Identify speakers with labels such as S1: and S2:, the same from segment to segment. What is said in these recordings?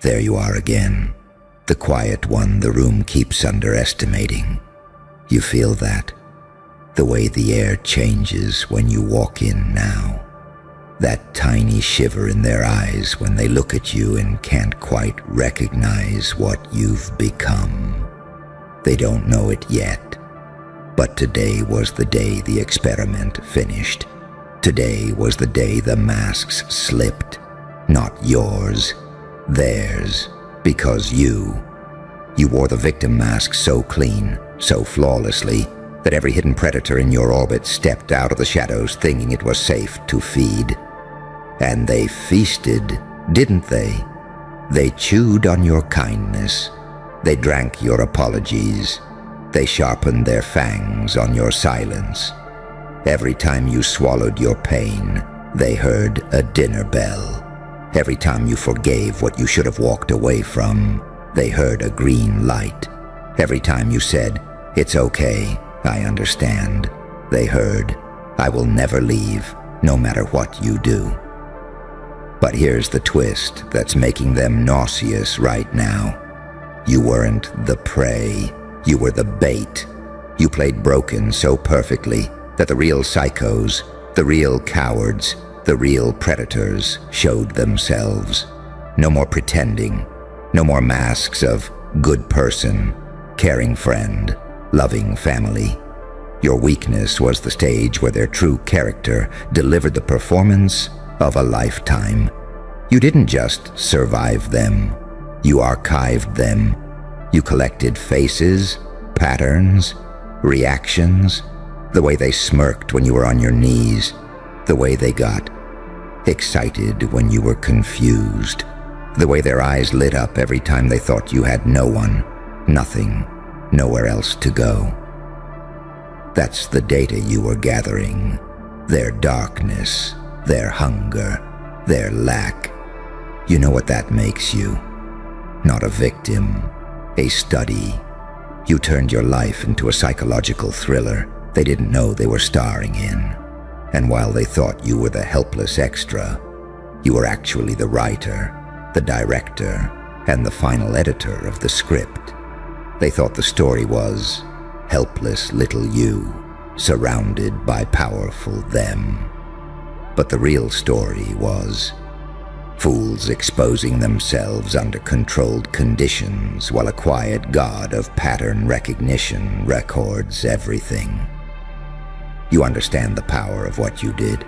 S1: There you are again, the quiet one the room keeps underestimating. You feel that, the way the air changes when you walk in now. That tiny shiver in their eyes when they look at you and can't quite recognize what you've become. They don't know it yet, but today was the day the experiment finished. Today was the day the masks slipped. Not yours, theirs, because you wore the victim mask so clean, so flawlessly, that every hidden predator in your orbit stepped out of the shadows thinking it was safe to feed. And they feasted, didn't they? They chewed on your kindness. They drank your apologies. They sharpened their fangs on your silence. Every time you swallowed your pain, they heard a dinner bell. Every time you forgave what you should have walked away from, they heard a green light. Every time you said, "It's okay, I understand," they heard, "I will never leave, no matter what you do." But here's the twist that's making them nauseous right now. You weren't the prey, you were the bait. You played broken so perfectly that the real psychos, the real cowards, the real predators showed themselves. No more pretending, no more masks of good person, caring friend, loving family. Your weakness was the stage where their true character delivered the performance of a lifetime. You didn't just survive them, you archived them. You collected faces, patterns, reactions, the way they smirked when you were on your knees, the way they got excited when you were confused, the way their eyes lit up every time they thought you had no one, nothing, nowhere else to go. That's the data you were gathering, their darkness, their hunger, their lack. You know what that makes you. Not a victim, a study. You turned your life into a psychological thriller they didn't know they were starring in. And while they thought you were the helpless extra, you were actually the writer, the director, and the final editor of the script. They thought the story was helpless little you, surrounded by powerful them. But the real story was fools exposing themselves under controlled conditions while a quiet god of pattern recognition records everything. You understand the power of what you did.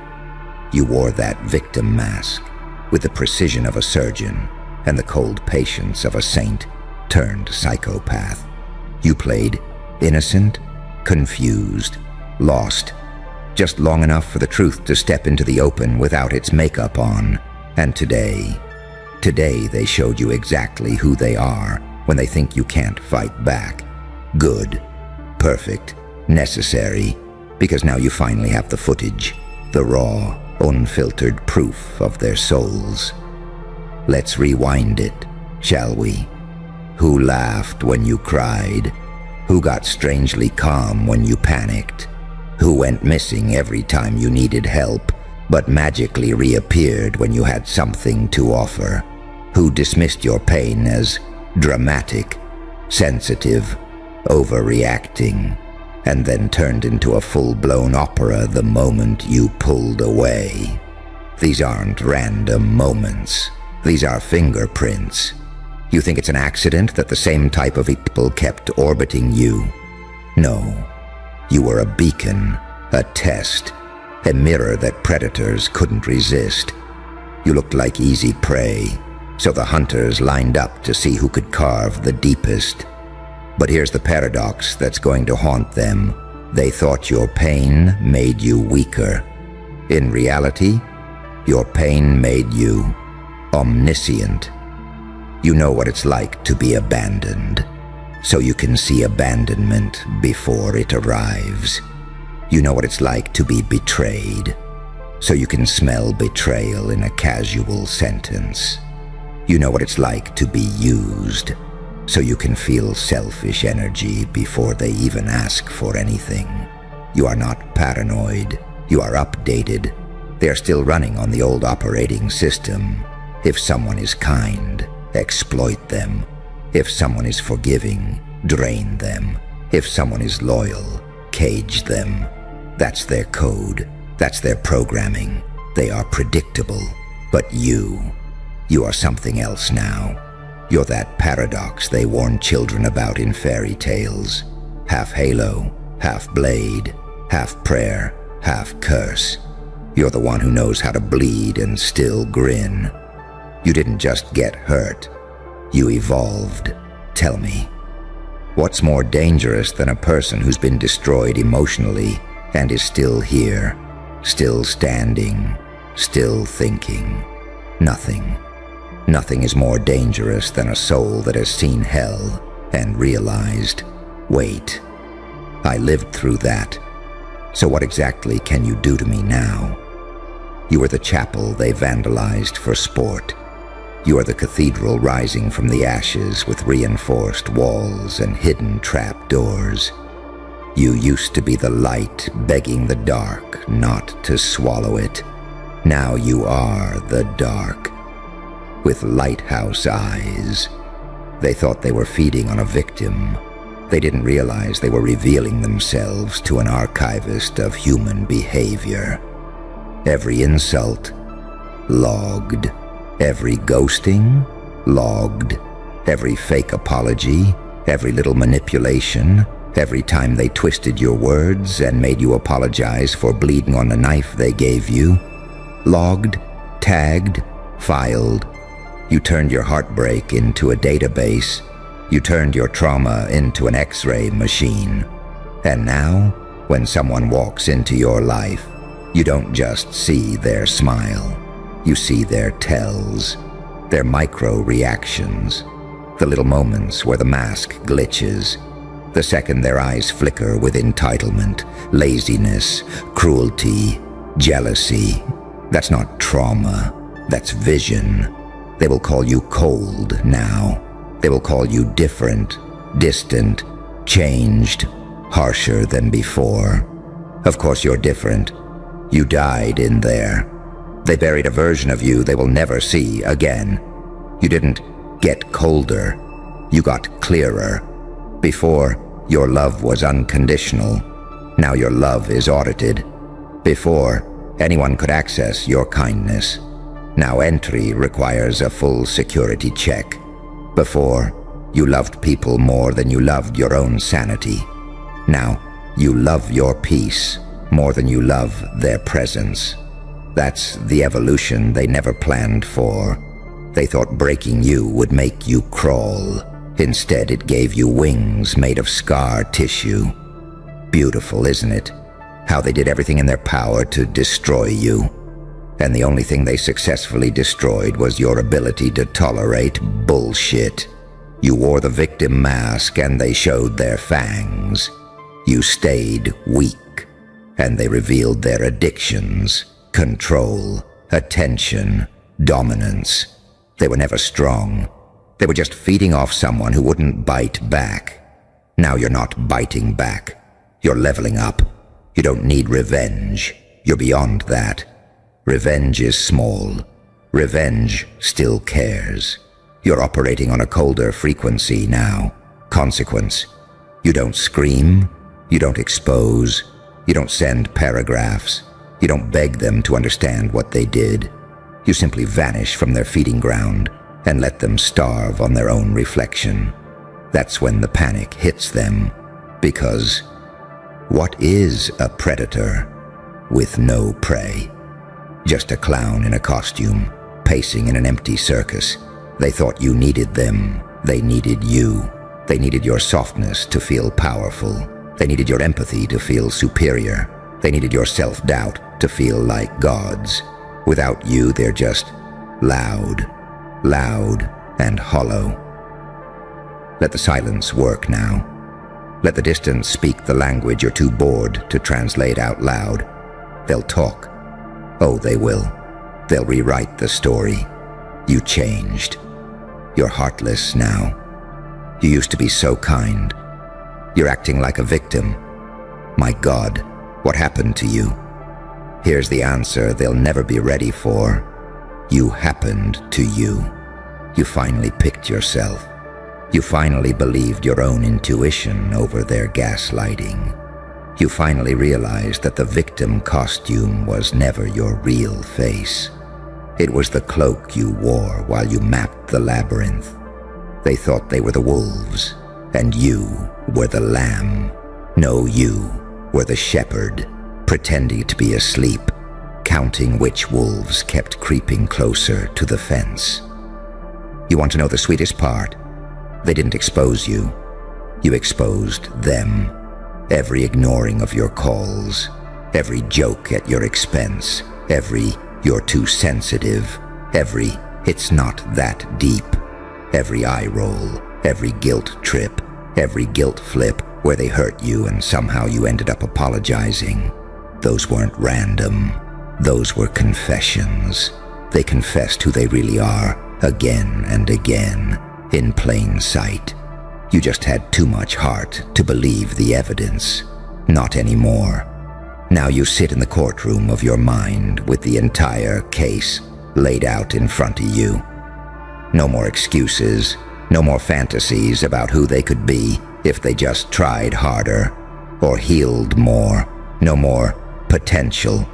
S1: You wore that victim mask with the precision of a surgeon and the cold patience of a saint turned psychopath. You played innocent, confused, lost, just long enough for the truth to step into the open without its makeup on. And today they showed you exactly who they are when they think you can't fight back. Good, perfect, necessary, because now you finally have the footage, the raw, unfiltered proof of their souls. Let's rewind it, shall we? Who laughed when you cried? Who got strangely calm when you panicked? Who went missing every time you needed help, but magically reappeared when you had something to offer? Who dismissed your pain as dramatic, sensitive, overreacting, and then turned into a full-blown opera the moment you pulled away? These aren't random moments. These are fingerprints. You think it's an accident that the same type of people kept orbiting you? No. You were a beacon, a test, a mirror that predators couldn't resist. You looked like easy prey, so the hunters lined up to see who could carve the deepest. But here's the paradox that's going to haunt them. They thought your pain made you weaker. In reality, your pain made you omniscient. You know what it's like to be abandoned, so you can see abandonment before it arrives. You know what it's like to be betrayed, so you can smell betrayal in a casual sentence. You know what it's like to be used, so you can feel selfish energy before they even ask for anything. You are not paranoid, you are updated. They are still running on the old operating system. If someone is kind, exploit them. If someone is forgiving, drain them. If someone is loyal, cage them. That's their code. That's their programming. They are predictable. But you are something else now. You're that paradox they warn children about in fairy tales. Half halo, half blade, half prayer, half curse. You're the one who knows how to bleed and still grin. You didn't just get hurt. You evolved. Tell me, what's more dangerous than a person who's been destroyed emotionally and is still here, still standing, still thinking? Nothing. Nothing is more dangerous than a soul that has seen hell and realized, wait, I lived through that. So what exactly can you do to me now? You are the chapel they vandalized for sport. You are the cathedral rising from the ashes with reinforced walls and hidden trap doors. You used to be the light begging the dark not to swallow it. Now you are the dark. With lighthouse eyes. They thought they were feeding on a victim. They didn't realize they were revealing themselves to an archivist of human behavior. Every insult, logged. Every ghosting, logged. Every fake apology, every little manipulation, every time they twisted your words and made you apologize for bleeding on the knife they gave you. Logged, tagged, filed. You turned your heartbreak into a database. You turned your trauma into an X-ray machine. And now, when someone walks into your life, you don't just see their smile. You see their tells, their micro-reactions, the little moments where the mask glitches, the second their eyes flicker with entitlement, laziness, cruelty, jealousy. That's not trauma, that's vision. They will call you cold now. They will call you different, distant, changed, harsher than before. Of course you're different. You died in there. They buried a version of you they will never see again. You didn't get colder. You got clearer. Before, your love was unconditional. Now your love is audited. Before, anyone could access your kindness. Now entry requires a full security check. Before, you loved people more than you loved your own sanity. Now, you love your peace more than you love their presence. That's the evolution they never planned for. They thought breaking you would make you crawl. Instead, it gave you wings made of scar tissue. Beautiful, isn't it? How they did everything in their power to destroy you. And the only thing they successfully destroyed was your ability to tolerate bullshit. You wore the victim mask and they showed their fangs. You stayed weak, and they revealed their addictions, control, attention, dominance. They were never strong. They were just feeding off someone who wouldn't bite back. Now you're not biting back. You're leveling up. You don't need revenge. You're beyond that. Revenge is small. Revenge still cares. You're operating on a colder frequency now. Consequence. You don't scream. You don't expose. You don't send paragraphs. You don't beg them to understand what they did. You simply vanish from their feeding ground and let them starve on their own reflection. That's when the panic hits them. Because what is a predator with no prey? Just a clown in a costume, pacing in an empty circus. They thought you needed them. They needed you. They needed your softness to feel powerful. They needed your empathy to feel superior. They needed your self-doubt to feel like gods. Without you, they're just loud, loud and hollow. Let the silence work now. Let the distance speak the language you're too bored to translate out loud. They'll talk. Oh, they will. They'll rewrite the story. You changed. You're heartless now. You used to be so kind. You're acting like a victim. My God, what happened to you? Here's the answer they'll never be ready for. You happened to you. You finally picked yourself. You finally believed your own intuition over their gaslighting. You finally realized that the victim costume was never your real face. It was the cloak you wore while you mapped the labyrinth. They thought they were the wolves, and you were the lamb. No, you were the shepherd, pretending to be asleep, counting which wolves kept creeping closer to the fence. You want to know the sweetest part? They didn't expose you. You exposed them. Every ignoring of your calls, every joke at your expense, every "you're too sensitive," every "it's not that deep," every eye roll, every guilt trip, every guilt flip where they hurt you and somehow you ended up apologizing. Those weren't random. Those were confessions. They confessed who they really are again and again, in plain sight. You just had too much heart to believe the evidence. Not anymore. Now you sit in the courtroom of your mind with the entire case laid out in front of you. No more excuses, no more fantasies about who they could be if they just tried harder or healed more. No more potential.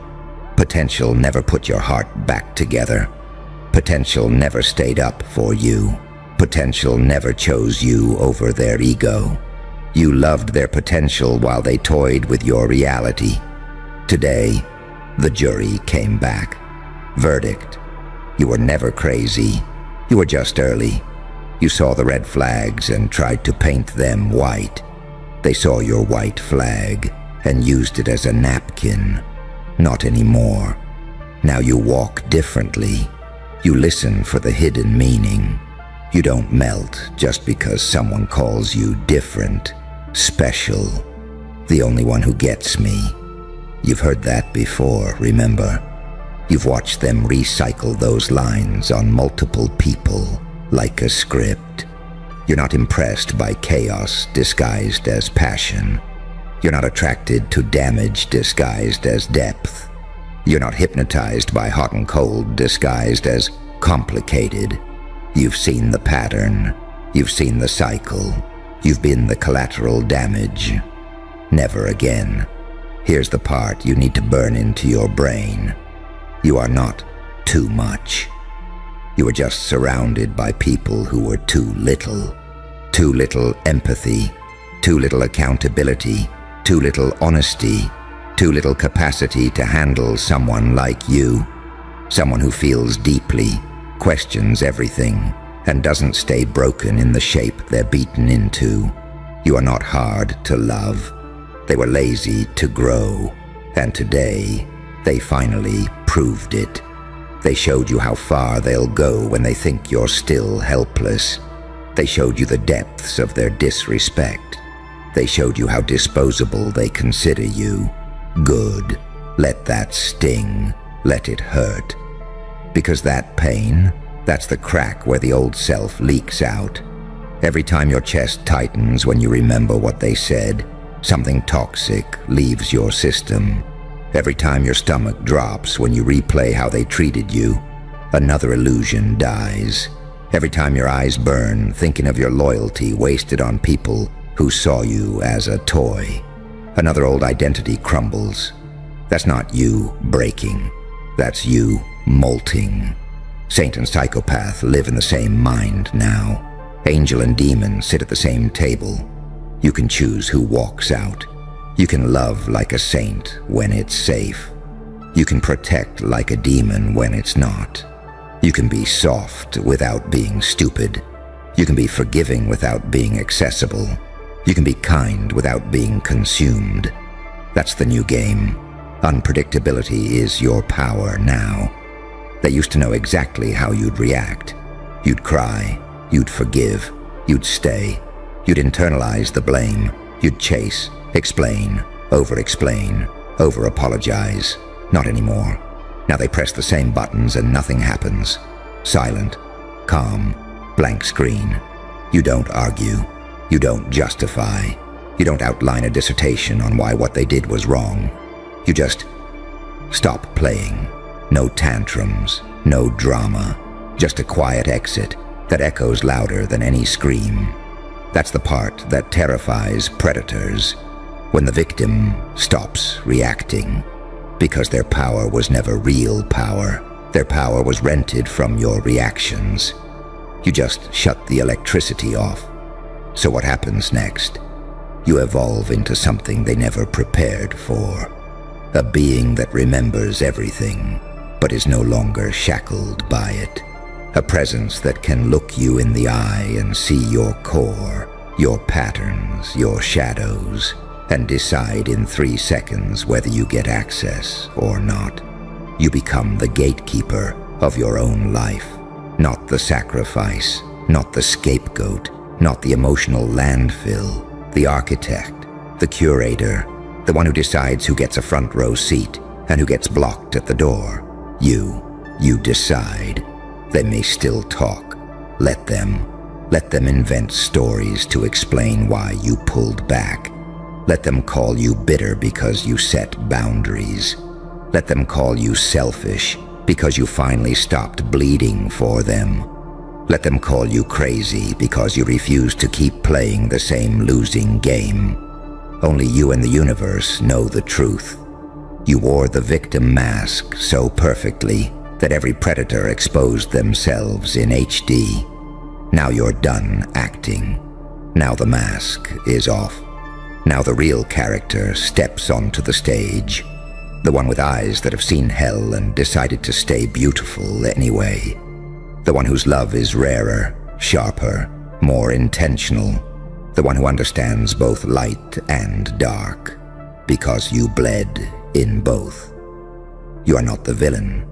S1: Potential never put your heart back together. Potential never stayed up for you. Potential never chose you over their ego. You loved their potential while they toyed with your reality. Today, the jury came back. Verdict: you were never crazy. You were just early. You saw the red flags and tried to paint them white. They saw your white flag and used it as a napkin. Not anymore. Now you walk differently. You listen for the hidden meaning. You don't melt just because someone calls you different, special, the only one who gets me. You've heard that before, remember? You've watched them recycle those lines on multiple people like a script. You're not impressed by chaos disguised as passion. You're not attracted to damage disguised as depth. You're not hypnotized by hot and cold disguised as complicated. You've seen the pattern. You've seen the cycle. You've been the collateral damage. Never again. Here's the part you need to burn into your brain. You are not too much. You were just surrounded by people who were too little. Too little empathy, too little accountability, too little honesty, too little capacity to handle someone like you. Someone who feels deeply, questions everything, and doesn't stay broken in the shape they're beaten into. You are not hard to love. They were lazy to grow, and today they finally proved it. They showed you how far they'll go when they think you're still helpless. They showed you the depths of their disrespect. They showed you how disposable they consider you. Good. Let that sting. Let it hurt. Because that pain, that's the crack where the old self leaks out. Every time your chest tightens when you remember what they said, something toxic leaves your system. Every time your stomach drops when you replay how they treated you, another illusion dies. Every time your eyes burn thinking of your loyalty wasted on people who saw you as a toy, another old identity crumbles. That's not you breaking. That's you molting. Saint and psychopath live in the same mind now. Angel and demon sit at the same table. You can choose who walks out. You can love like a saint when it's safe. You can protect like a demon when it's not. You can be soft without being stupid. You can be forgiving without being accessible. You can be kind without being consumed. That's the new game. Unpredictability is your power now. They used to know exactly how you'd react. You'd cry. You'd forgive. You'd stay. You'd internalize the blame. You'd chase, explain, over-explain, over-apologize. Not anymore. Now they press the same buttons and nothing happens. Silent, calm, blank screen. You don't argue. You don't justify. You don't outline a dissertation on why what they did was wrong. You just stop playing. No tantrums, no drama. Just a quiet exit, that echoes louder than any scream. That's the part that terrifies predators, when the victim stops reacting, because their power was never real power. Their power was rented from your reactions. You just shut the electricity off. So what happens next? You evolve into something they never prepared for. A being that remembers everything, but is no longer shackled by it. A presence that can look you in the eye and see your core, your patterns, your shadows, and decide in 3 seconds whether you get access or not. You become the gatekeeper of your own life, not the sacrifice, not the scapegoat, not the emotional landfill, the architect, the curator, the one who decides who gets a front row seat and who gets blocked at the door. You decide. They may still talk. Let them invent stories to explain why you pulled back. Let them call you bitter because you set boundaries. Let them call you selfish because you finally stopped bleeding for them. Let them call you crazy because you refuse to keep playing the same losing game. Only you and the universe know the truth. You wore the victim mask so perfectly that every predator exposed themselves in HD. Now you're done acting. Now the mask is off. Now the real character steps onto the stage. The one with eyes that have seen hell and decided to stay beautiful anyway. The one whose love is rarer, sharper, more intentional. The one who understands both light and dark, because you bled in both. You are not the villain.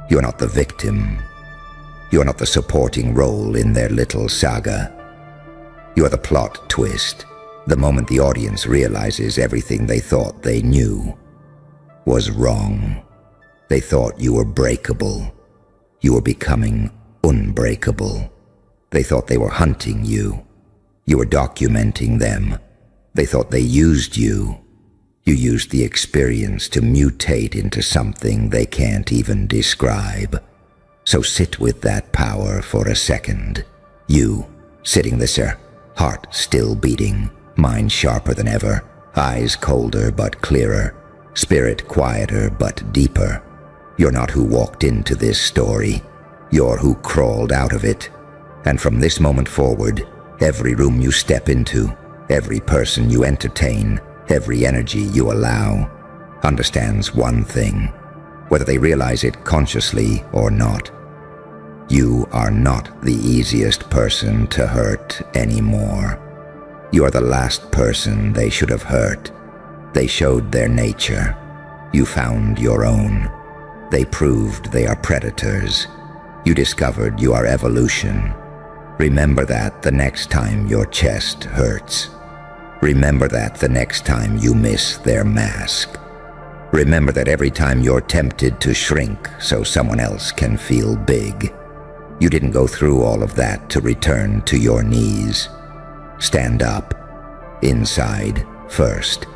S1: You are not the victim. You are not the supporting role in their little saga. You are the plot twist, the moment the audience realizes everything they thought they knew was wrong. They thought you were breakable. You were becoming unbreakable. They thought they were hunting you. You were documenting them. They thought they used you. You used the experience to mutate into something they can't even describe. So sit with that power for a second. You, sitting there, heart still beating, mind sharper than ever, eyes colder but clearer, spirit quieter but deeper. You're not who walked into this story. You're who crawled out of it. And from this moment forward, every room you step into, every person you entertain, every energy you allow, understands one thing, whether they realize it consciously or not. You are not the easiest person to hurt anymore. You are the last person they should have hurt. They showed their nature. You found your own. They proved they are predators. You discovered you are evolution. Remember that the next time your chest hurts. Remember that the next time you miss their mask. Remember that every time you're tempted to shrink so someone else can feel big. You didn't go through all of that to return to your knees. Stand up, inside first.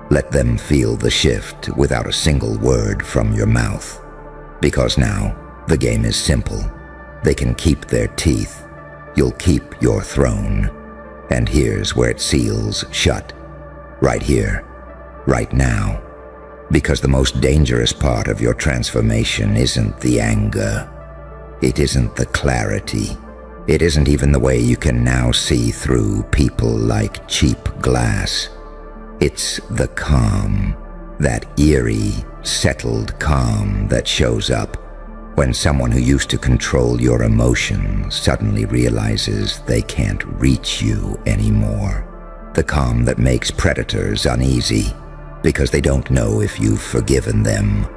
S1: Let them feel the shift without a single word from your mouth. Because now, the game is simple. They can keep their teeth. You'll keep your throne. And here's where it seals shut. Right here. Right now. Because the most dangerous part of your transformation isn't the anger. It isn't the clarity. It isn't even the way you can now see through people like cheap glass. It's the calm. That eerie, settled calm that shows up when someone who used to control your emotions suddenly realizes they can't reach you anymore. The calm that makes predators uneasy because they don't know if you've forgiven them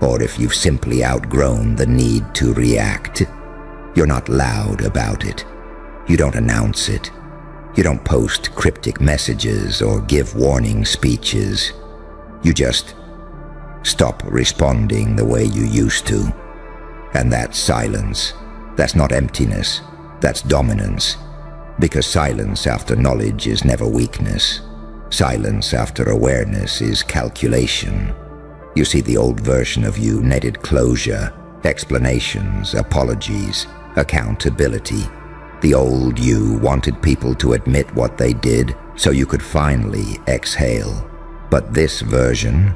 S1: or if you've simply outgrown the need to react. You're not loud about it. You don't announce it. You don't post cryptic messages or give warning speeches. You just stop responding the way you used to. And that silence, that's not emptiness, that's dominance. Because silence after knowledge is never weakness. Silence after awareness is calculation. You see, the old version of you needed closure, explanations, apologies, accountability. The old you wanted people to admit what they did so you could finally exhale. But this version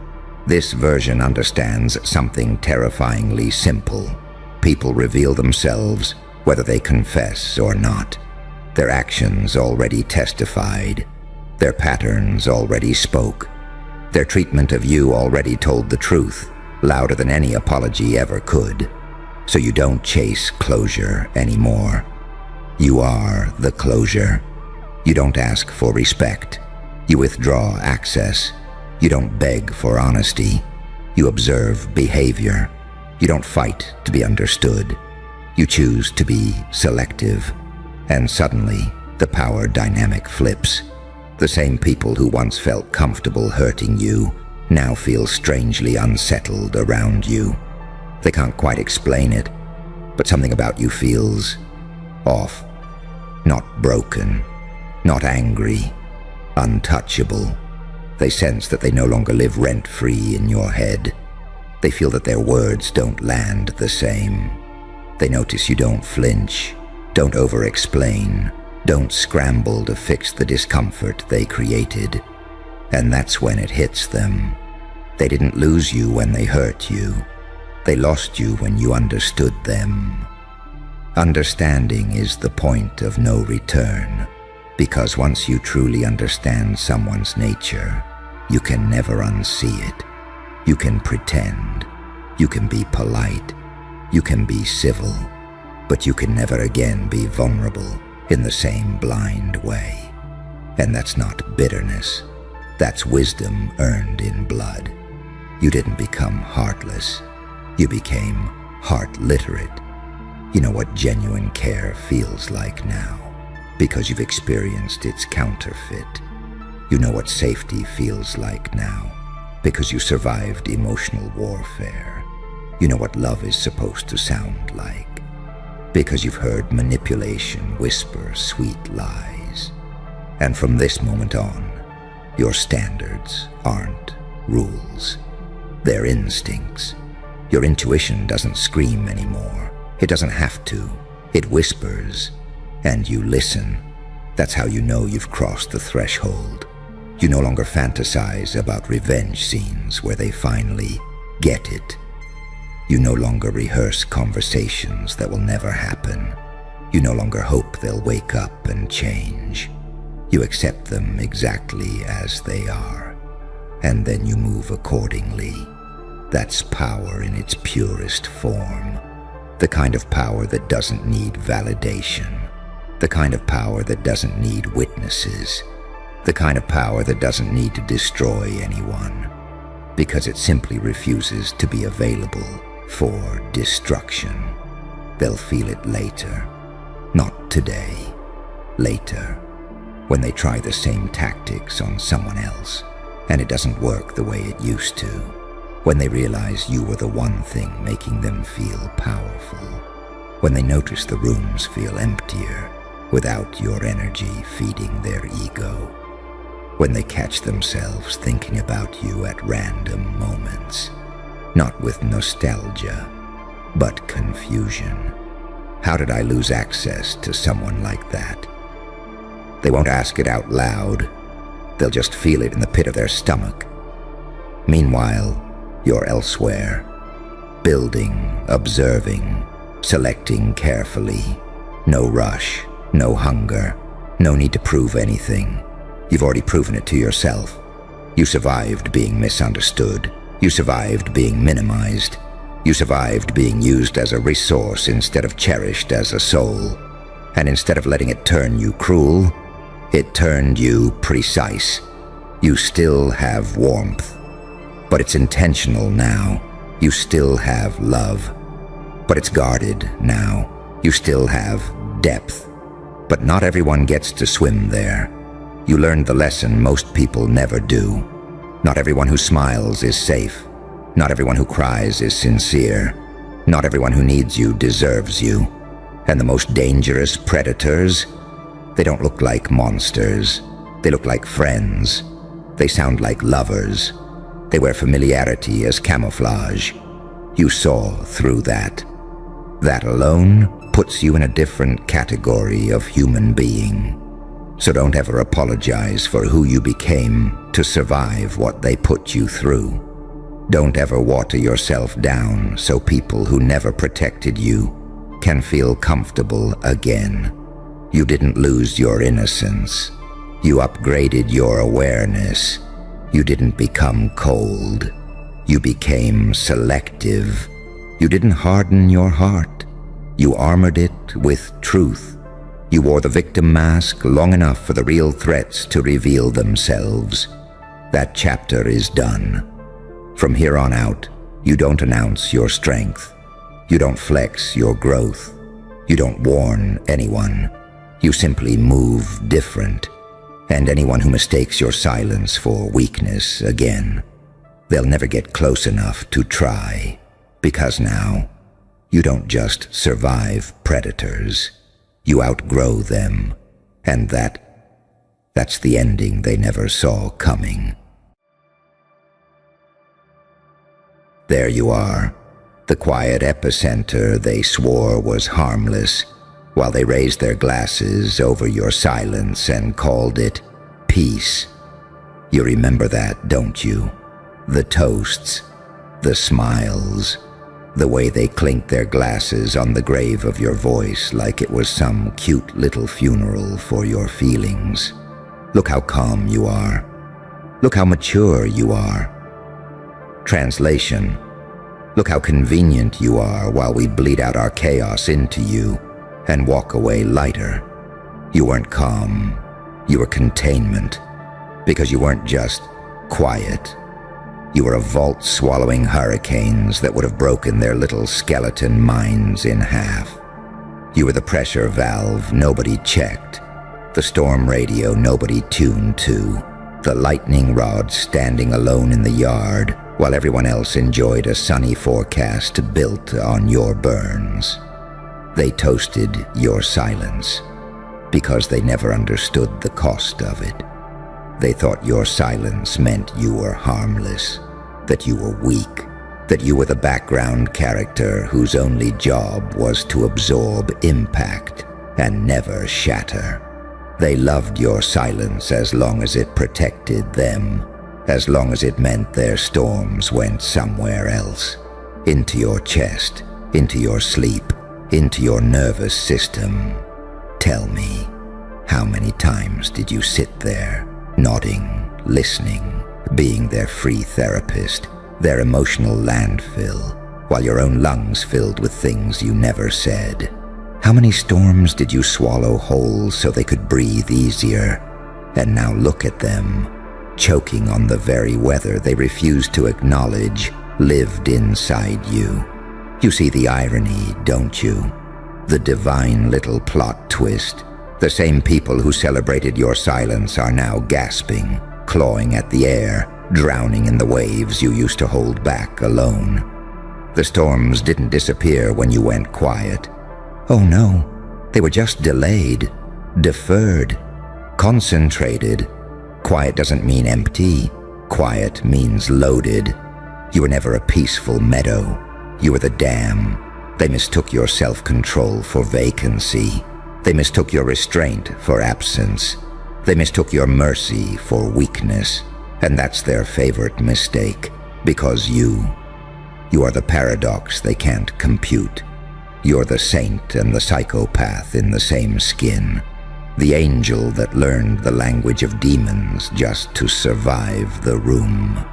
S1: understands something terrifyingly simple. People reveal themselves whether they confess or not. Their actions already testified. Their patterns already spoke. Their treatment of you already told the truth, louder than any apology ever could. So you don't chase closure anymore. You are the closure. You don't ask for respect. You withdraw access. You don't beg for honesty. You observe behavior. You don't fight to be understood. You choose to be selective. And suddenly, the power dynamic flips. The same people who once felt comfortable hurting you now feel strangely unsettled around you. They can't quite explain it, but something about you feels off. Not broken, not angry, untouchable. They sense that they no longer live rent-free in your head. They feel that their words don't land the same. They notice you don't flinch, don't over-explain, don't scramble to fix the discomfort they created. And that's when it hits them. They didn't lose you when they hurt you. They lost you when you understood them. Understanding is the point of no return, because once you truly understand someone's nature, you can never unsee it. You can pretend, you can be polite, you can be civil, but you can never again be vulnerable in the same blind way. And that's not bitterness, that's wisdom earned in blood. You didn't become heartless, you became heart-literate. You know what genuine care feels like now, because you've experienced its counterfeit. You know what safety feels like now, because you survived emotional warfare. You know what love is supposed to sound like, because you've heard manipulation whisper sweet lies. And from this moment on, your standards aren't rules. They're instincts. Your intuition doesn't scream anymore. It doesn't have to. It whispers, and you listen. That's how you know you've crossed the threshold. You no longer fantasize about revenge scenes where they finally get it. You no longer rehearse conversations that will never happen. You no longer hope they'll wake up and change. You accept them exactly as they are, and then you move accordingly. That's power in its purest form. The kind of power that doesn't need validation. The kind of power that doesn't need witnesses. The kind of power that doesn't need to destroy anyone, because it simply refuses to be available for destruction. They'll feel it later. Not today. Later. When they try the same tactics on someone else, and it doesn't work the way it used to. When they realize you were the one thing making them feel powerful. When they notice the rooms feel emptier without your energy feeding their ego. When they catch themselves thinking about you at random moments, not with nostalgia, but confusion. How did I lose access to someone like that? They won't ask it out loud. They'll just feel it in the pit of their stomach. Meanwhile, you're elsewhere, building, observing, selecting carefully. No rush, no hunger, no need to prove anything. You've already proven it to yourself. You survived being misunderstood. You survived being minimized. You survived being used as a resource instead of cherished as a soul. And instead of letting it turn you cruel, it turned you precise. You still have warmth, but it's intentional now. You still have love, but it's guarded now. You still have depth, but not everyone gets to swim there. You learned the lesson most people never do. Not everyone who smiles is safe. Not everyone who cries is sincere. Not everyone who needs you deserves you. And the most dangerous predators, they don't look like monsters. They look like friends. They sound like lovers. They wear familiarity as camouflage. You saw through that. That alone puts you in a different category of human being. So don't ever apologize for who you became to survive what they put you through. Don't ever water yourself down so people who never protected you can feel comfortable again. You didn't lose your innocence. You upgraded your awareness. You didn't become cold. You became selective. You didn't harden your heart. You armored it with truth. You wore the victim mask long enough for the real threats to reveal themselves. That chapter is done. From here on out, you don't announce your strength. You don't flex your growth. You don't warn anyone. You simply move different. And anyone who mistakes your silence for weakness again, they'll never get close enough to try. Because now, you don't just survive predators. You outgrow them. And that's the ending they never saw coming. There you are, the quiet epicenter they swore was harmless, while they raised their glasses over your silence and called it peace. You remember that, don't you? The toasts, the smiles, the way they clinked their glasses on the grave of your voice like it was some cute little funeral for your feelings. Look how calm you are. Look how mature you are. Translation: look how convenient you are while we bleed out our chaos into you and walk away lighter. You weren't calm, you were containment, because you weren't just quiet. You were a vault-swallowing hurricanes that would have broken their little skeleton minds in half. You were the pressure valve nobody checked, the storm radio nobody tuned to, the lightning rod standing alone in the yard while everyone else enjoyed a sunny forecast built on your burns. They toasted your silence because they never understood the cost of it. They thought your silence meant you were harmless, that you were weak, that you were the background character whose only job was to absorb impact and never shatter. They loved your silence as long as it protected them, as long as it meant their storms went somewhere else, into your chest, into your sleep, into your nervous system. Tell me, how many times did you sit there, nodding, listening, being their free therapist, their emotional landfill, while your own lungs filled with things you never said? How many storms did you swallow whole so they could breathe easier? And now look at them, choking on the very weather they refused to acknowledge lived inside you. You see the irony, don't you? The divine little plot twist. The same people who celebrated your silence are now gasping, clawing at the air, drowning in the waves you used to hold back alone. The storms didn't disappear when you went quiet. Oh no, they were just delayed, deferred, concentrated. Quiet doesn't mean empty. Quiet means loaded. You were never a peaceful meadow. You were the dam. They mistook your self-control for vacancy. They mistook your restraint for absence. They mistook your mercy for weakness. And that's their favorite mistake, because you are the paradox they can't compute. You're the saint and the psychopath in the same skin. The angel that learned the language of demons just to survive the room.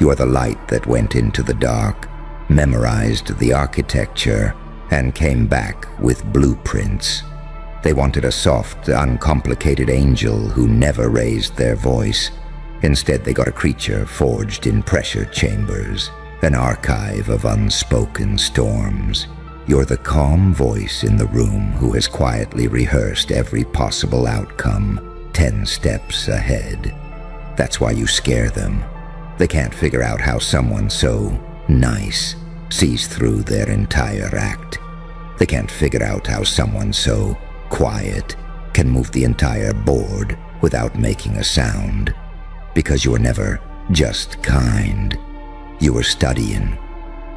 S1: You are the light that went into the dark, memorized the architecture, and came back with blueprints. They wanted a soft, uncomplicated angel who never raised their voice. Instead, they got a creature forged in pressure chambers, an archive of unspoken storms. You're the calm voice in the room who has quietly rehearsed every possible outcome 10 steps ahead. That's why you scare them. They can't figure out how someone so nice sees through their entire act. They can't figure out how someone so quiet can move the entire board without making a sound. Because you were never just kind. You were studying.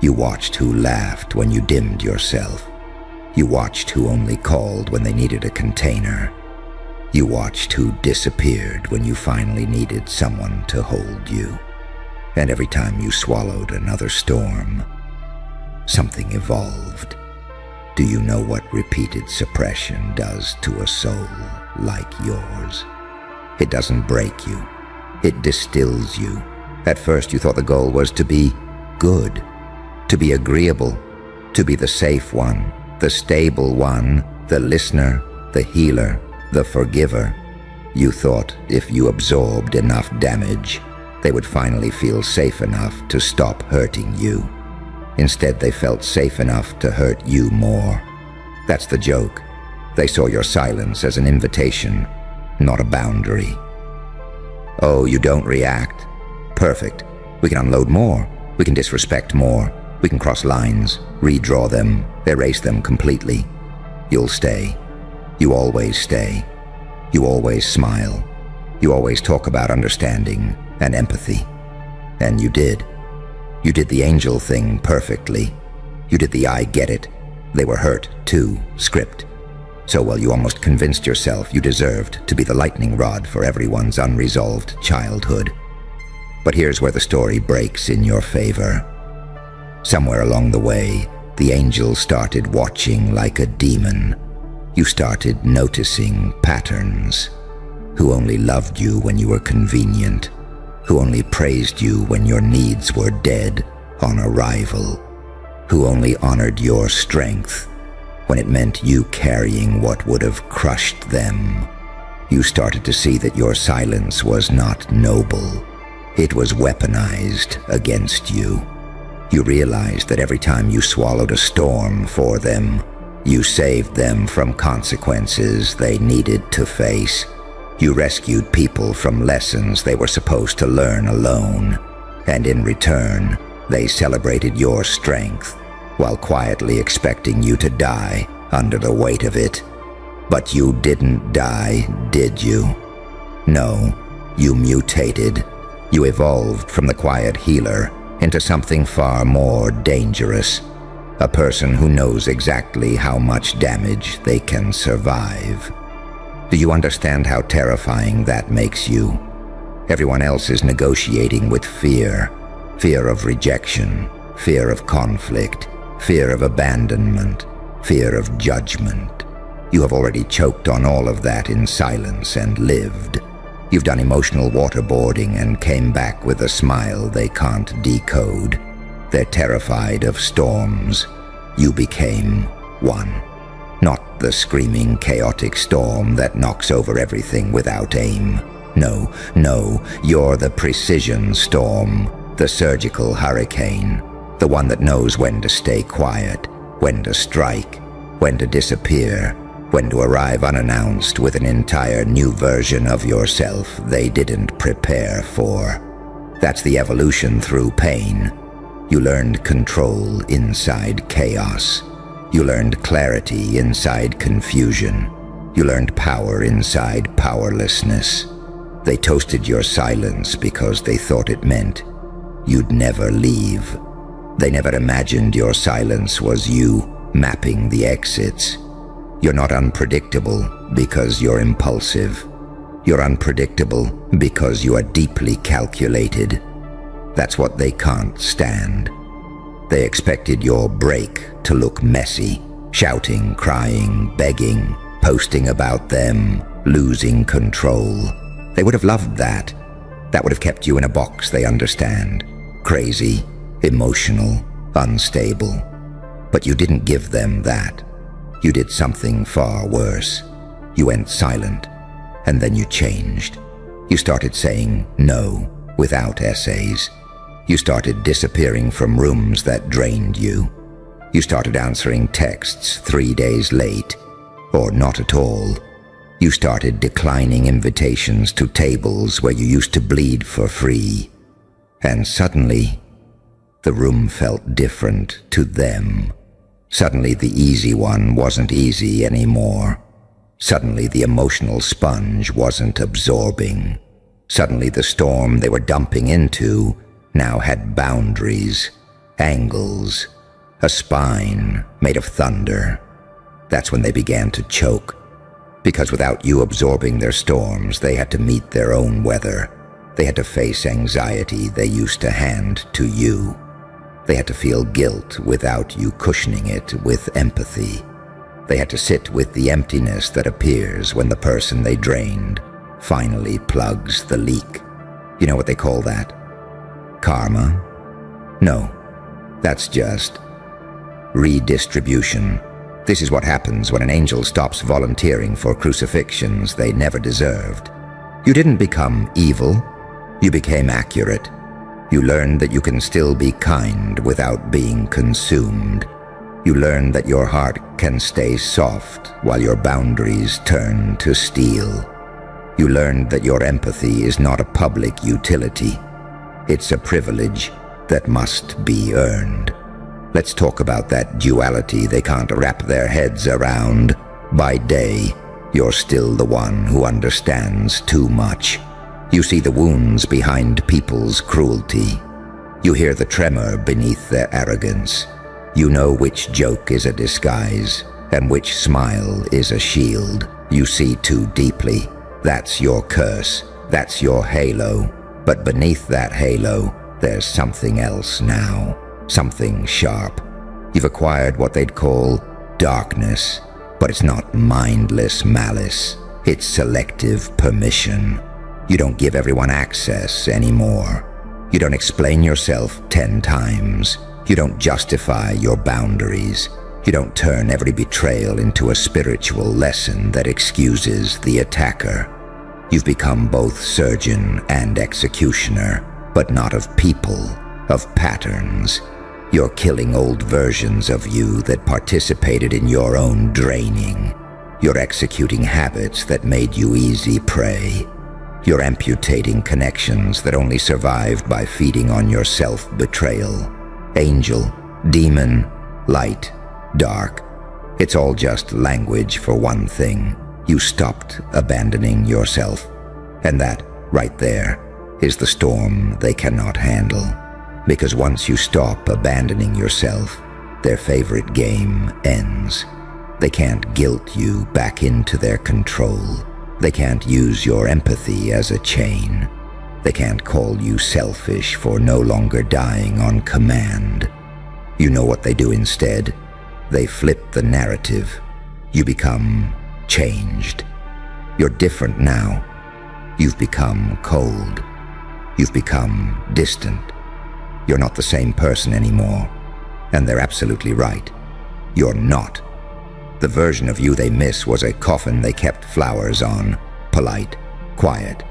S1: You watched who laughed when you dimmed yourself. You watched who only called when they needed a container. You watched who disappeared when you finally needed someone to hold you. And every time you swallowed another storm, something evolved. Do you know what repeated suppression does to a soul like yours? It doesn't break you. It distills you. At first you thought the goal was to be good, to be agreeable, to be the safe one, the stable one, the listener, the healer, the forgiver. You thought if you absorbed enough damage, they would finally feel safe enough to stop hurting you. Instead, they felt safe enough to hurt you more. That's the joke. They saw your silence as an invitation, not a boundary. Oh, you don't react? Perfect. We can unload more. We can disrespect more. We can cross lines, redraw them, erase them completely. You'll stay. You always stay. You always smile. You always talk about understanding and empathy. And you did. You did the angel thing perfectly. You did the I get it. They were hurt, too, script. So well, you almost convinced yourself you deserved to be the lightning rod for everyone's unresolved childhood. But here's where the story breaks in your favor. Somewhere along the way, the angel started watching like a demon. You started noticing patterns. Who only loved you when you were convenient. Who only praised you when your needs were dead on arrival. Who only honored your strength when it meant you carrying what would have crushed them. You started to see that your silence was not noble. It was weaponized against you. You realized that every time you swallowed a storm for them, you saved them from consequences they needed to face. You rescued people from lessons they were supposed to learn alone, and in return, they celebrated your strength while quietly expecting you to die under the weight of it. But you didn't die, did you? No, you mutated. You evolved from the quiet healer into something far more dangerous. A person who knows exactly how much damage they can survive. Do you understand how terrifying that makes you? Everyone else is negotiating with fear. Fear of rejection, fear of conflict, fear of abandonment, fear of judgment. You have already choked on all of that in silence and lived. You've done emotional waterboarding and came back with a smile they can't decode. They're terrified of storms. You became one. Not the screaming, chaotic storm that knocks over everything without aim. No, no, you're the precision storm, the surgical hurricane, the one that knows when to stay quiet, when to strike, when to disappear, when to arrive unannounced with an entire new version of yourself they didn't prepare for. That's the evolution through pain. You learned control inside chaos. You learned clarity inside confusion. You learned power inside powerlessness. They toasted your silence because they thought it meant you'd never leave. They never imagined your silence was you mapping the exits. You're not unpredictable because you're impulsive. You're unpredictable because you are deeply calculated. That's what they can't stand. They expected your break to look messy, shouting, crying, begging, posting about them, losing control. They would have loved that. That would have kept you in a box they understand. Crazy, emotional, unstable. But you didn't give them that. You did something far worse. You went silent, and then you changed. You started saying no without essays. You started disappearing from rooms that drained you. You started answering texts 3 days late, or not at all. You started declining invitations to tables where you used to bleed for free. And suddenly, the room felt different to them. Suddenly the easy one wasn't easy anymore. Suddenly the emotional sponge wasn't absorbing. Suddenly the storm they were dumping into now had boundaries, angles, a spine made of thunder. That's when they began to choke. Because without you absorbing their storms, they had to meet their own weather. They had to face anxiety they used to hand to you. They had to feel guilt without you cushioning it with empathy. They had to sit with the emptiness that appears when the person they drained finally plugs the leak. You know what they call that? Karma? No, that's just redistribution. This is what happens when an angel stops volunteering for crucifixions they never deserved. You didn't become evil, you became accurate. You learned that you can still be kind without being consumed. You learned that your heart can stay soft while your boundaries turn to steel. You learned that your empathy is not a public utility. It's a privilege that must be earned. Let's talk about that duality they can't wrap their heads around. By day, you're still the one who understands too much. You see the wounds behind people's cruelty. You hear the tremor beneath their arrogance. You know which joke is a disguise and which smile is a shield. You see too deeply. That's your curse. That's your halo. But beneath that halo, there's something else now. Something sharp. You've acquired what they'd call darkness, but it's not mindless malice. It's selective permission. You don't give everyone access anymore. You don't explain yourself 10 times. You don't justify your boundaries. You don't turn every betrayal into a spiritual lesson that excuses the attacker. You've become both surgeon and executioner, but not of people, of patterns. You're killing old versions of you that participated in your own draining. You're executing habits that made you easy prey. You're amputating connections that only survived by feeding on your self-betrayal. Angel, demon, light, dark. It's all just language for one thing. You stopped abandoning yourself. And that, right there, is the storm they cannot handle. Because once you stop abandoning yourself, their favorite game ends. They can't guilt you back into their control. They can't use your empathy as a chain. They can't call you selfish for no longer dying on command. You know what they do instead? They flip the narrative. You become changed. You're different now. You've become cold. You've become distant. You're not the same person anymore. And they're absolutely right. You're not. The version of you they miss was a coffin they kept flowers on, polite, quiet,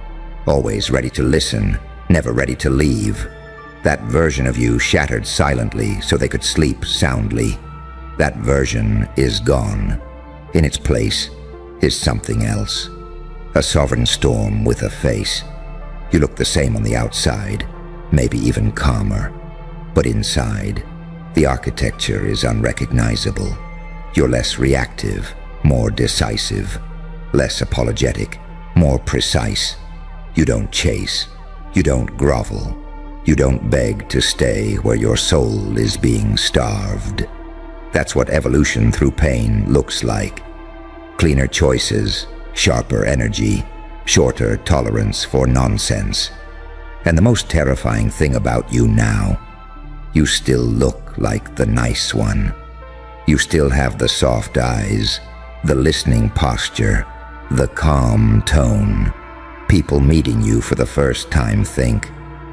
S1: always ready to listen, never ready to leave. That version of you shattered silently so they could sleep soundly. That version is gone. In its place is something else. A sovereign storm with a face. You look the same on the outside, maybe even calmer. But inside, the architecture is unrecognizable. You're less reactive, more decisive, less apologetic, more precise. You don't chase, you don't grovel, you don't beg to stay where your soul is being starved. That's what evolution through pain looks like. Cleaner choices, sharper energy, shorter tolerance for nonsense. And the most terrifying thing about you now, you still look like the nice one. You still have the soft eyes, the listening posture, the calm tone. People meeting you for the first time think,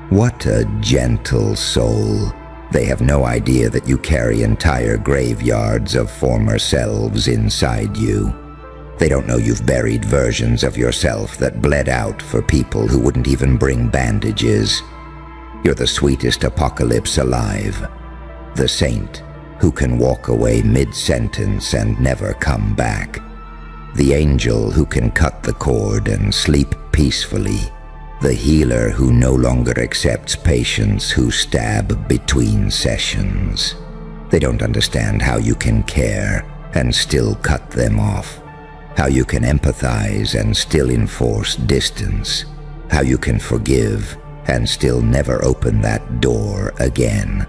S1: what a gentle soul. They have no idea that you carry entire graveyards of former selves inside you. They don't know you've buried versions of yourself that bled out for people who wouldn't even bring bandages. You're the sweetest apocalypse alive. The saint who can walk away mid-sentence and never come back. The angel who can cut the cord and sleep peacefully. The healer who no longer accepts patients who stab between sessions. They don't understand how you can care and still cut them off. How you can empathize and still enforce distance. How you can forgive and still never open that door again.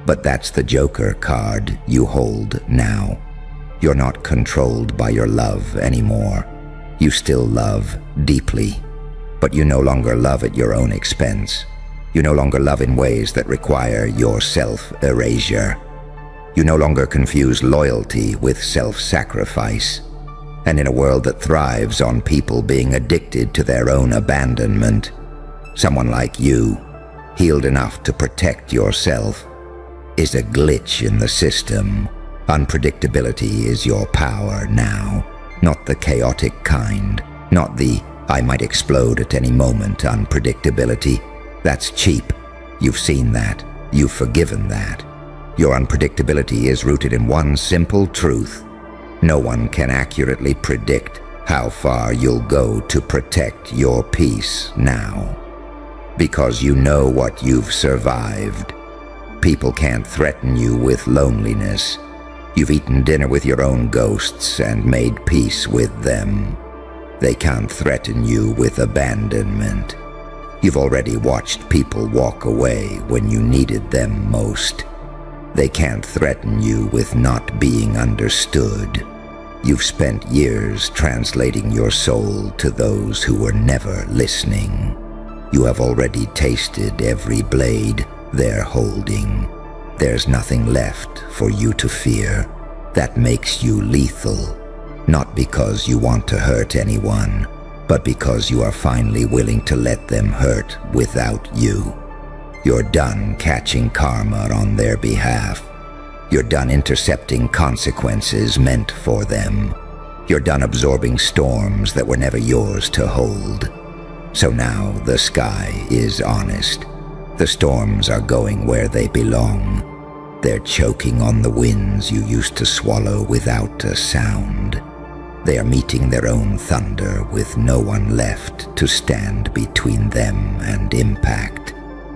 S1: But that's the Joker card you hold now. You're not controlled by your love anymore. You still love deeply, but you no longer love at your own expense. You no longer love in ways that require your self-erasure. You no longer confuse loyalty with self-sacrifice. And in a world that thrives on people being addicted to their own abandonment, someone like you, healed enough to protect yourself, is a glitch in the system. Unpredictability is your power now, not the chaotic kind, not the "I might explode at any moment" unpredictability. That's cheap. You've seen that. You've forgiven that. Your unpredictability is rooted in one simple truth. No one can accurately predict how far you'll go to protect your peace now. Because you know what you've survived. People can't threaten you with loneliness. You've eaten dinner with your own ghosts and made peace with them. They can't threaten you with abandonment. You've already watched people walk away when you needed them most. They can't threaten you with not being understood. You've spent years translating your soul to those who were never listening. You have already tasted every blade they're holding. There's nothing left for you to fear. That makes you lethal, not because you want to hurt anyone, but because you are finally willing to let them hurt without you. You're done catching karma on their behalf. You're done intercepting consequences meant for them. You're done absorbing storms that were never yours to hold. So now the sky is honest. The storms are going where they belong. They're choking on the winds you used to swallow without a sound. They are meeting their own thunder with no one left to stand between them and impact.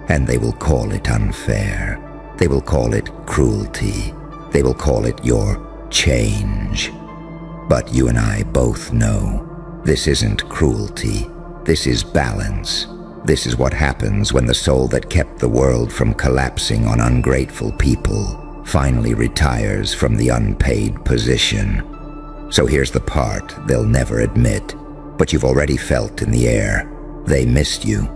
S1: And they will call it unfair. They will call it cruelty. They will call it your change. But you and I both know this isn't cruelty. This is balance. This is what happens when the soul that kept the world from collapsing on ungrateful people finally retires from the unpaid position. So here's the part they'll never admit, but you've already felt in the air. They missed you.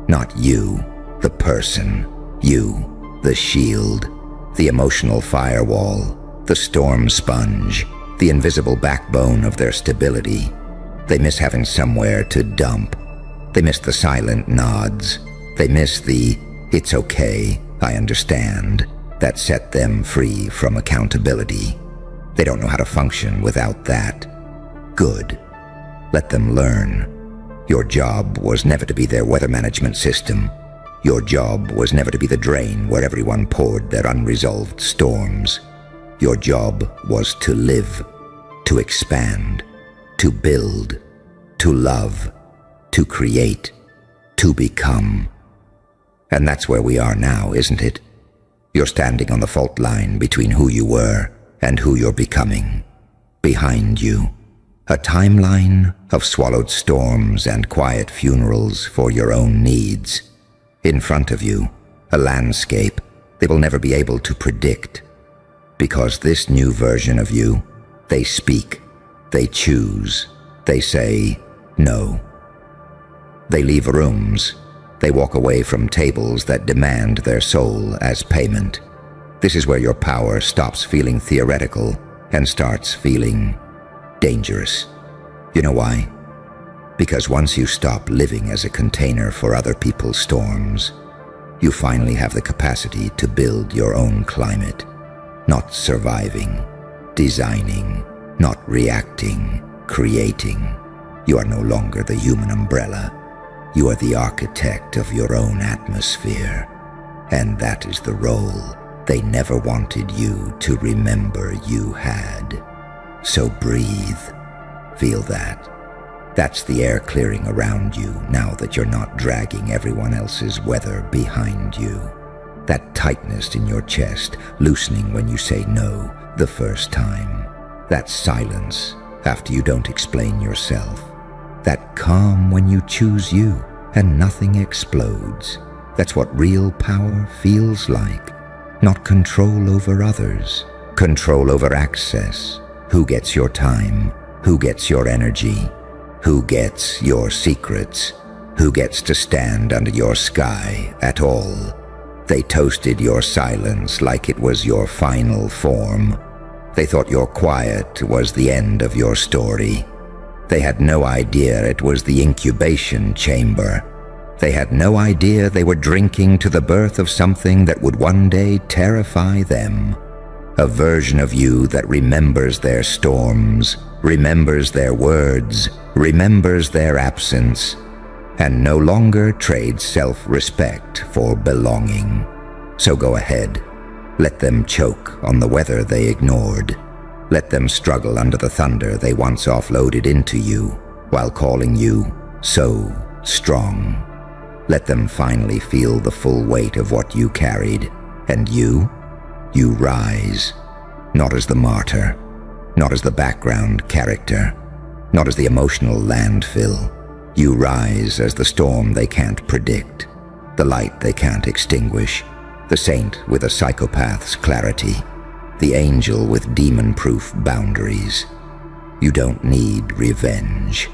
S1: Not you, the person. You, the shield, the emotional firewall, the storm sponge, the invisible backbone of their stability. They miss having somewhere to dump. They miss the silent nods. They miss the "it's okay, I understand" that set them free from accountability. They don't know how to function without that. Good. Let them learn. Your job was never to be their weather management system. Your job was never to be the drain where everyone poured their unresolved storms. Your job was to live, to expand, to build, to love, to create, to become. And that's where we are now, isn't it? You're standing on the fault line between who you were and who you're becoming. Behind you, a timeline of swallowed storms and quiet funerals for your own needs. In front of you, a landscape they will never be able to predict. Because this new version of you, they speak, they choose, they say no. They leave rooms. They walk away from tables that demand their soul as payment. This is where your power stops feeling theoretical and starts feeling dangerous. You know why? Because once you stop living as a container for other people's storms, you finally have the capacity to build your own climate. Not surviving, designing, not reacting, creating. You are no longer the human umbrella. You are the architect of your own atmosphere. And that is the role they never wanted you to remember you had. So breathe. Feel that. That's the air clearing around you now that you're not dragging everyone else's weather behind you. That tightness in your chest, loosening when you say no the first time. That silence after you don't explain yourself. That calm when you choose you and nothing explodes. That's what real power feels like. Not control over others, control over access, Who gets your time? Who gets your energy? Who gets your secrets? Who gets to stand under your sky at all? They toasted your silence like it was your final form. They thought your quiet was the end of your story. They had no idea it was the incubation chamber. They had no idea they were drinking to the birth of something that would one day terrify them. A version of you that remembers their storms, remembers their words, remembers their absence, and no longer trades self-respect for belonging. So go ahead. Let them choke on the weather they ignored. Let them struggle under the thunder they once offloaded into you, while calling you so strong. Let them finally feel the full weight of what you carried, and you rise, not as the martyr, not as the background character, not as the emotional landfill. You rise as the storm they can't predict, the light they can't extinguish, the saint with a psychopath's clarity, the angel with demon-proof boundaries. You don't need revenge.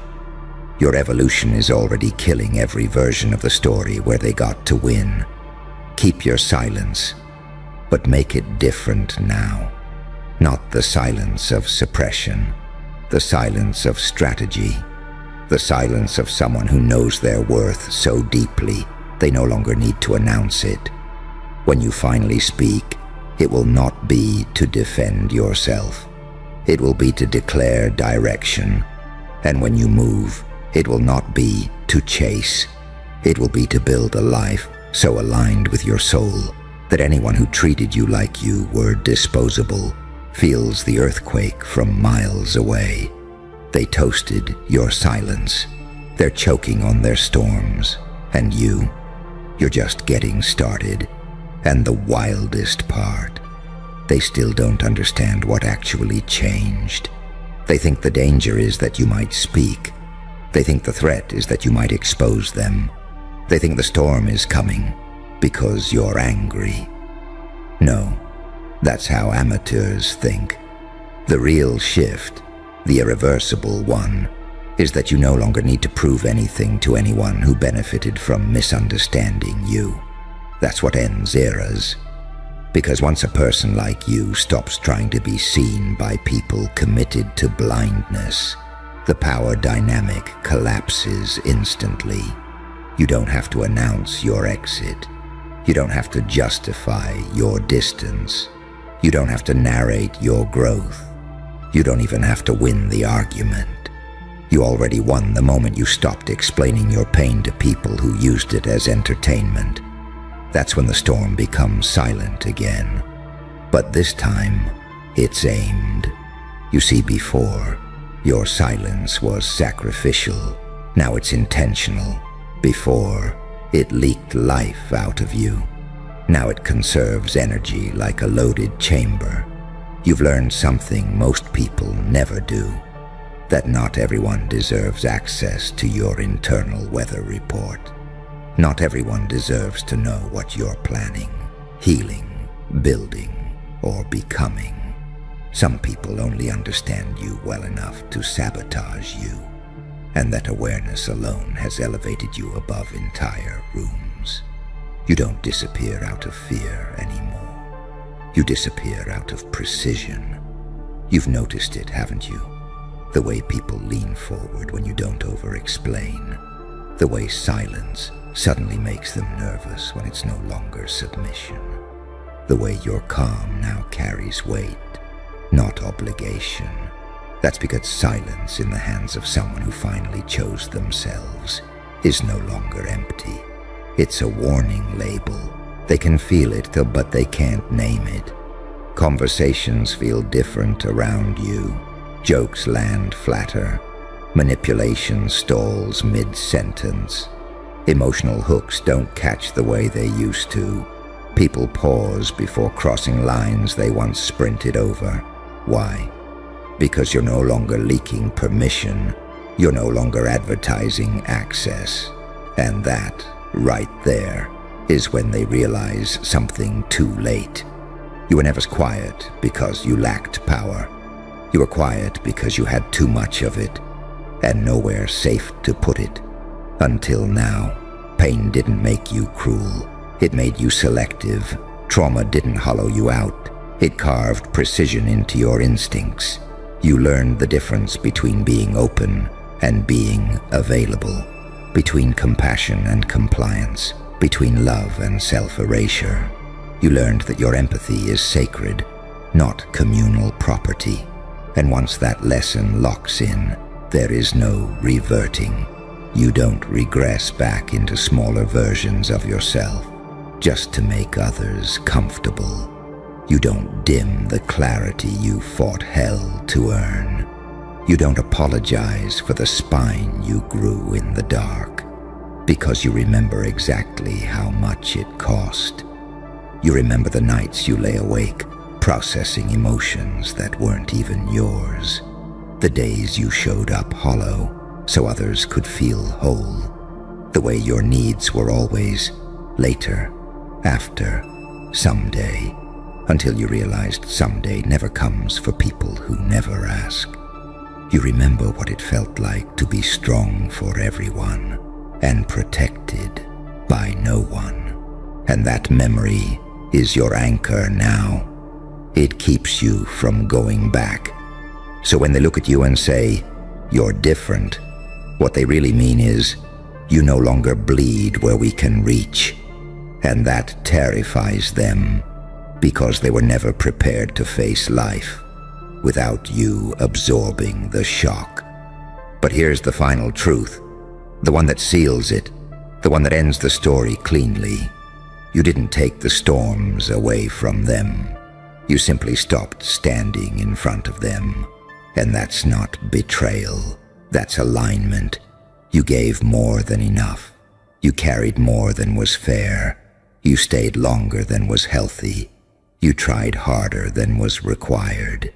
S1: Your evolution is already killing every version of the story where they got to win. Keep your silence, but make it different now. Not the silence of suppression, the silence of strategy, the silence of someone who knows their worth so deeply they no longer need to announce it. When you finally speak, it will not be to defend yourself. It will be to declare direction. And when you move, it will not be to chase. It will be to build a life so aligned with your soul that anyone who treated you like you were disposable feels the earthquake from miles away. They toasted your silence. They're choking on their storms. And you're just getting started. And the wildest part, they still don't understand what actually changed. They think the danger is that you might speak. They think the threat is that you might expose them. They think the storm is coming because you're angry. No, that's how amateurs think. The real shift, the irreversible one, is that you no longer need to prove anything to anyone who benefited from misunderstanding you. That's what ends eras. Because once a person like you stops trying to be seen by people committed to blindness, the power dynamic collapses instantly. You don't have to announce your exit. You don't have to justify your distance. You don't have to narrate your growth. You don't even have to win the argument. You already won the moment you stopped explaining your pain to people who used it as entertainment. That's when the storm becomes silent again. But this time, it's aimed. You see, before, your silence was sacrificial. Now it's intentional. Before, it leaked life out of you. Now it conserves energy like a loaded chamber. You've learned something most people never do. That not everyone deserves access to your internal weather report. Not everyone deserves to know what you're planning, healing, building, or becoming. Some people only understand you well enough to sabotage you, and that awareness alone has elevated you above entire rooms. You don't disappear out of fear anymore. You disappear out of precision. You've noticed it, haven't you? The way people lean forward when you don't over-explain. The way silence suddenly makes them nervous when it's no longer submission. The way your calm now carries weight, not obligation. That's because silence in the hands of someone who finally chose themselves is no longer empty. It's a warning label. They can feel it, but they can't name it. Conversations feel different around you. Jokes land flatter. Manipulation stalls mid-sentence. Emotional hooks don't catch the way they used to. People pause before crossing lines they once sprinted over. Why? Because you're no longer leaking permission. You're no longer advertising access. And that, right there, is when they realize something too late. You were never quiet because you lacked power. You were quiet because you had too much of it, and nowhere safe to put it. Until now, pain didn't make you cruel. It made you selective. Trauma didn't hollow you out. It carved precision into your instincts. You learned the difference between being open and being available, between compassion and compliance, between love and self-erasure. You learned that your empathy is sacred, not communal property. And once that lesson locks in, there is no reverting. You don't regress back into smaller versions of yourself just to make others comfortable. You don't dim the clarity you fought hell to earn. You don't apologize for the spine you grew in the dark, because you remember exactly how much it cost. You remember the nights you lay awake, processing emotions that weren't even yours. The days you showed up hollow so others could feel whole. The way your needs were always later, after, someday, until you realized someday never comes for people who never ask. You remember what it felt like to be strong for everyone and protected by no one. And that memory is your anchor now. It keeps you from going back. So when they look at you and say, "You're different," what they really mean is, you no longer bleed where we can reach. And that terrifies them, because they were never prepared to face life without you absorbing the shock. But here's the final truth, the one that seals it, the one that ends the story cleanly. You didn't take the storms away from them. You simply stopped standing in front of them. And that's not betrayal, that's alignment. You gave more than enough. You carried more than was fair. You stayed longer than was healthy. You tried harder than was required.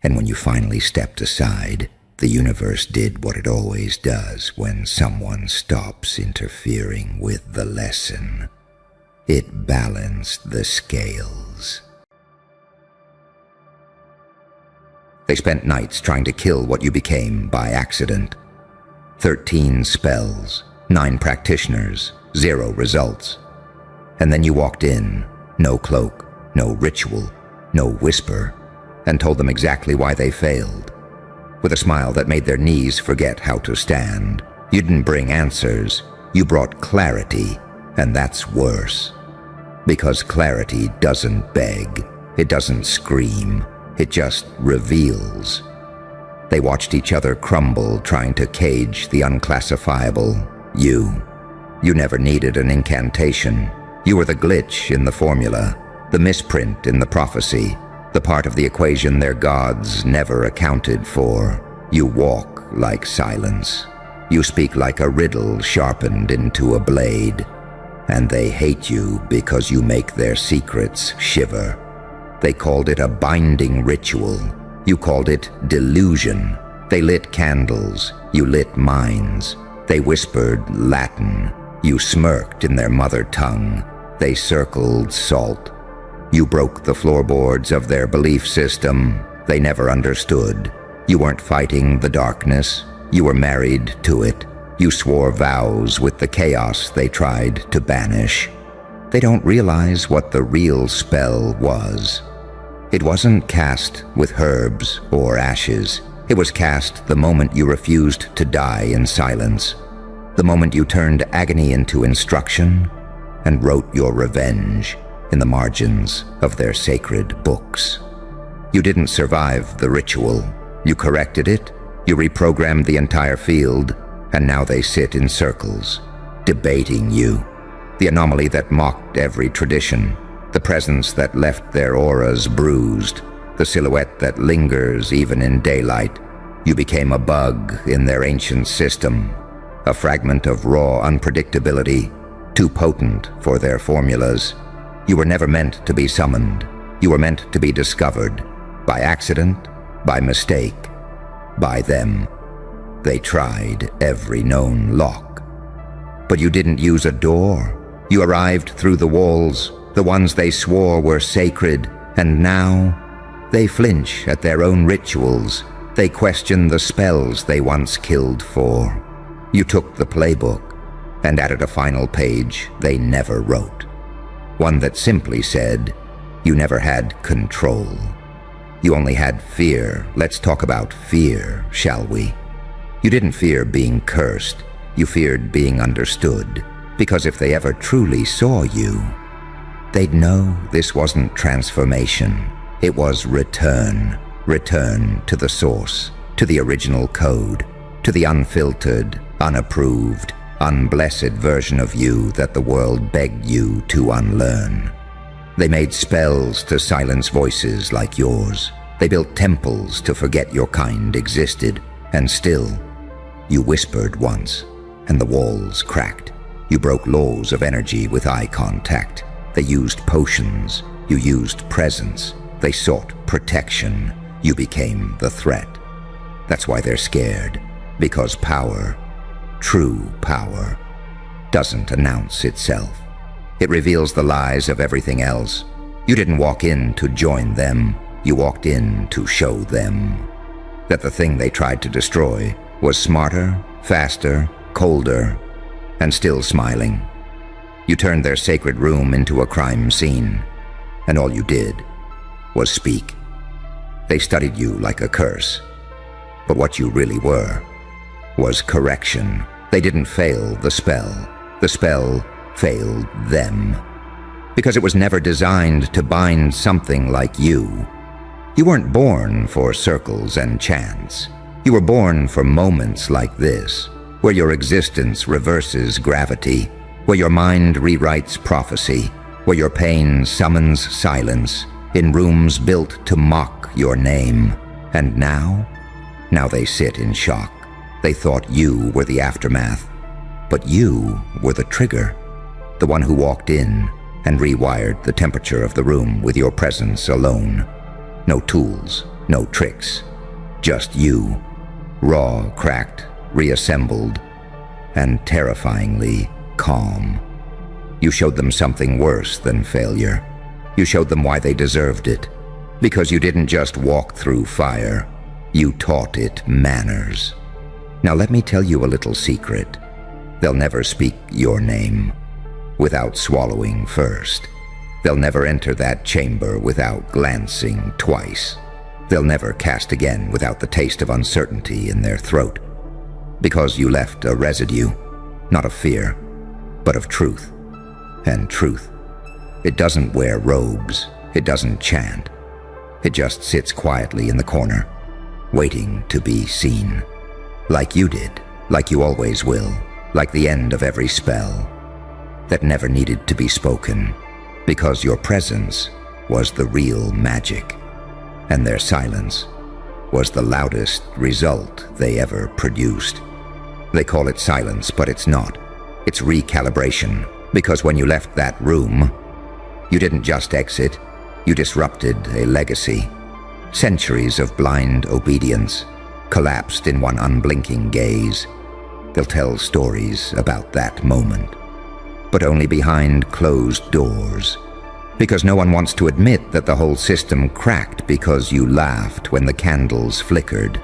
S1: And when you finally stepped aside, the universe did what it always does when someone stops interfering with the lesson. It balanced the scales. They spent nights trying to kill what you became by accident. 13 spells, 9 practitioners, 0 results. And then you walked in, no cloak, no ritual, no whisper, and told them exactly why they failed. With a smile that made their knees forget how to stand. You didn't bring answers, you brought clarity, and that's worse. Because clarity doesn't beg, it doesn't scream, it just reveals. They watched each other crumble, trying to cage the unclassifiable. You never needed an incantation. You were the glitch in the formula, the misprint in the prophecy, the part of the equation their gods never accounted for. You walk like silence. You speak like a riddle sharpened into a blade. And they hate you because you make their secrets shiver. They called it a binding ritual. You called it delusion. They lit candles. You lit minds. They whispered Latin. You smirked in their mother tongue. They circled salt. You broke the floorboards of their belief system. They never understood. You weren't fighting the darkness. You were married to it. You swore vows with the chaos they tried to banish. They don't realize what the real spell was. It wasn't cast with herbs or ashes. It was cast the moment you refused to die in silence. The moment you turned agony into instruction and wrote your revenge in the margins of their sacred books. You didn't survive the ritual. You corrected it. You reprogrammed the entire field. And now they sit in circles, debating you. The anomaly that mocked every tradition. The presence that left their auras bruised. The silhouette that lingers even in daylight. You became a bug in their ancient system. A fragment of raw unpredictability, too potent for their formulas. You were never meant to be summoned. You were meant to be discovered. By accident, by mistake, by them. They tried every known lock. But you didn't use a door. You arrived through the walls, the ones they swore were sacred, and now They flinch at their own rituals. They question the spells they once killed for. You took the playbook and added a final page they never wrote. One that simply said, you never had control. You only had fear. Let's talk about fear, shall we? You didn't fear being cursed. You feared being understood. Because if they ever truly saw you, they'd know this wasn't transformation. It was return. Return to the source, to the original code, to the unfiltered, unapproved, unblessed version of you that the world begged you to unlearn. They made spells to silence voices like yours. They built temples to forget your kind existed. And still, you whispered once, and the walls cracked. You broke laws of energy with eye contact. They used potions. You used presence. They sought protection. You became the threat. That's why they're scared. Because power, true power, doesn't announce itself. It reveals the lies of everything else. You didn't walk in to join them. You walked in to show them that the thing they tried to destroy was smarter, faster, colder, and still smiling. You turned their sacred room into a crime scene, and all you did was speak. They studied you like a curse, but what you really were was correction. They didn't fail the spell. The spell failed them, because it was never designed to bind something like you. You weren't born for circles and chants. You were born for moments like this, where your existence reverses gravity, where your mind rewrites prophecy, where your pain summons silence, in rooms built to mock your name. And now they sit in shock. They thought you were the aftermath, but you were the trigger, the one who walked in and rewired the temperature of the room with your presence alone. No tools, no tricks, just you, raw, cracked, reassembled, and terrifyingly calm. You showed them something worse than failure. You showed them why they deserved it. Because you didn't just walk through fire, you taught it manners. Now let me tell you a little secret. They'll never speak your name without swallowing first. They'll never enter that chamber without glancing twice. They'll never cast again without the taste of uncertainty in their throat. Because you left a residue, not of fear, but of truth. And truth, it doesn't wear robes, it doesn't chant. It just sits quietly in the corner, waiting to be seen. Like you did, like you always will, like the end of every spell that never needed to be spoken, because your presence was the real magic, and their silence was the loudest result they ever produced. They call it silence, but it's not. It's recalibration, because when you left that room, you didn't just exit, you disrupted a legacy. Centuries of blind obedience collapsed in one unblinking gaze. They'll tell stories about that moment, but only behind closed doors, because no one wants to admit that the whole system cracked because you laughed when the candles flickered.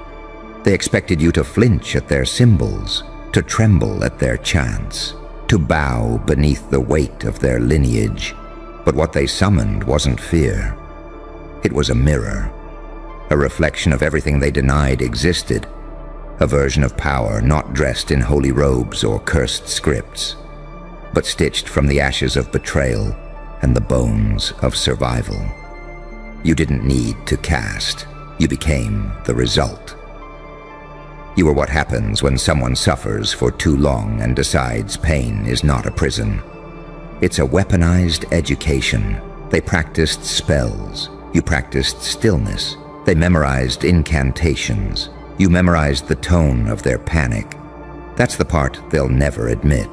S1: They expected you to flinch at their symbols, to tremble at their chants, to bow beneath the weight of their lineage. But what they summoned wasn't fear. It was a mirror, a reflection of everything they denied existed, a version of power not dressed in holy robes or cursed scripts, but stitched from the ashes of betrayal and the bones of survival. You didn't need to cast. You became the result. You were what happens when someone suffers for too long and decides pain is not a prison. It's a weaponized education. They practiced spells. You practiced stillness. They memorized incantations. You memorized the tone of their panic. That's the part they'll never admit.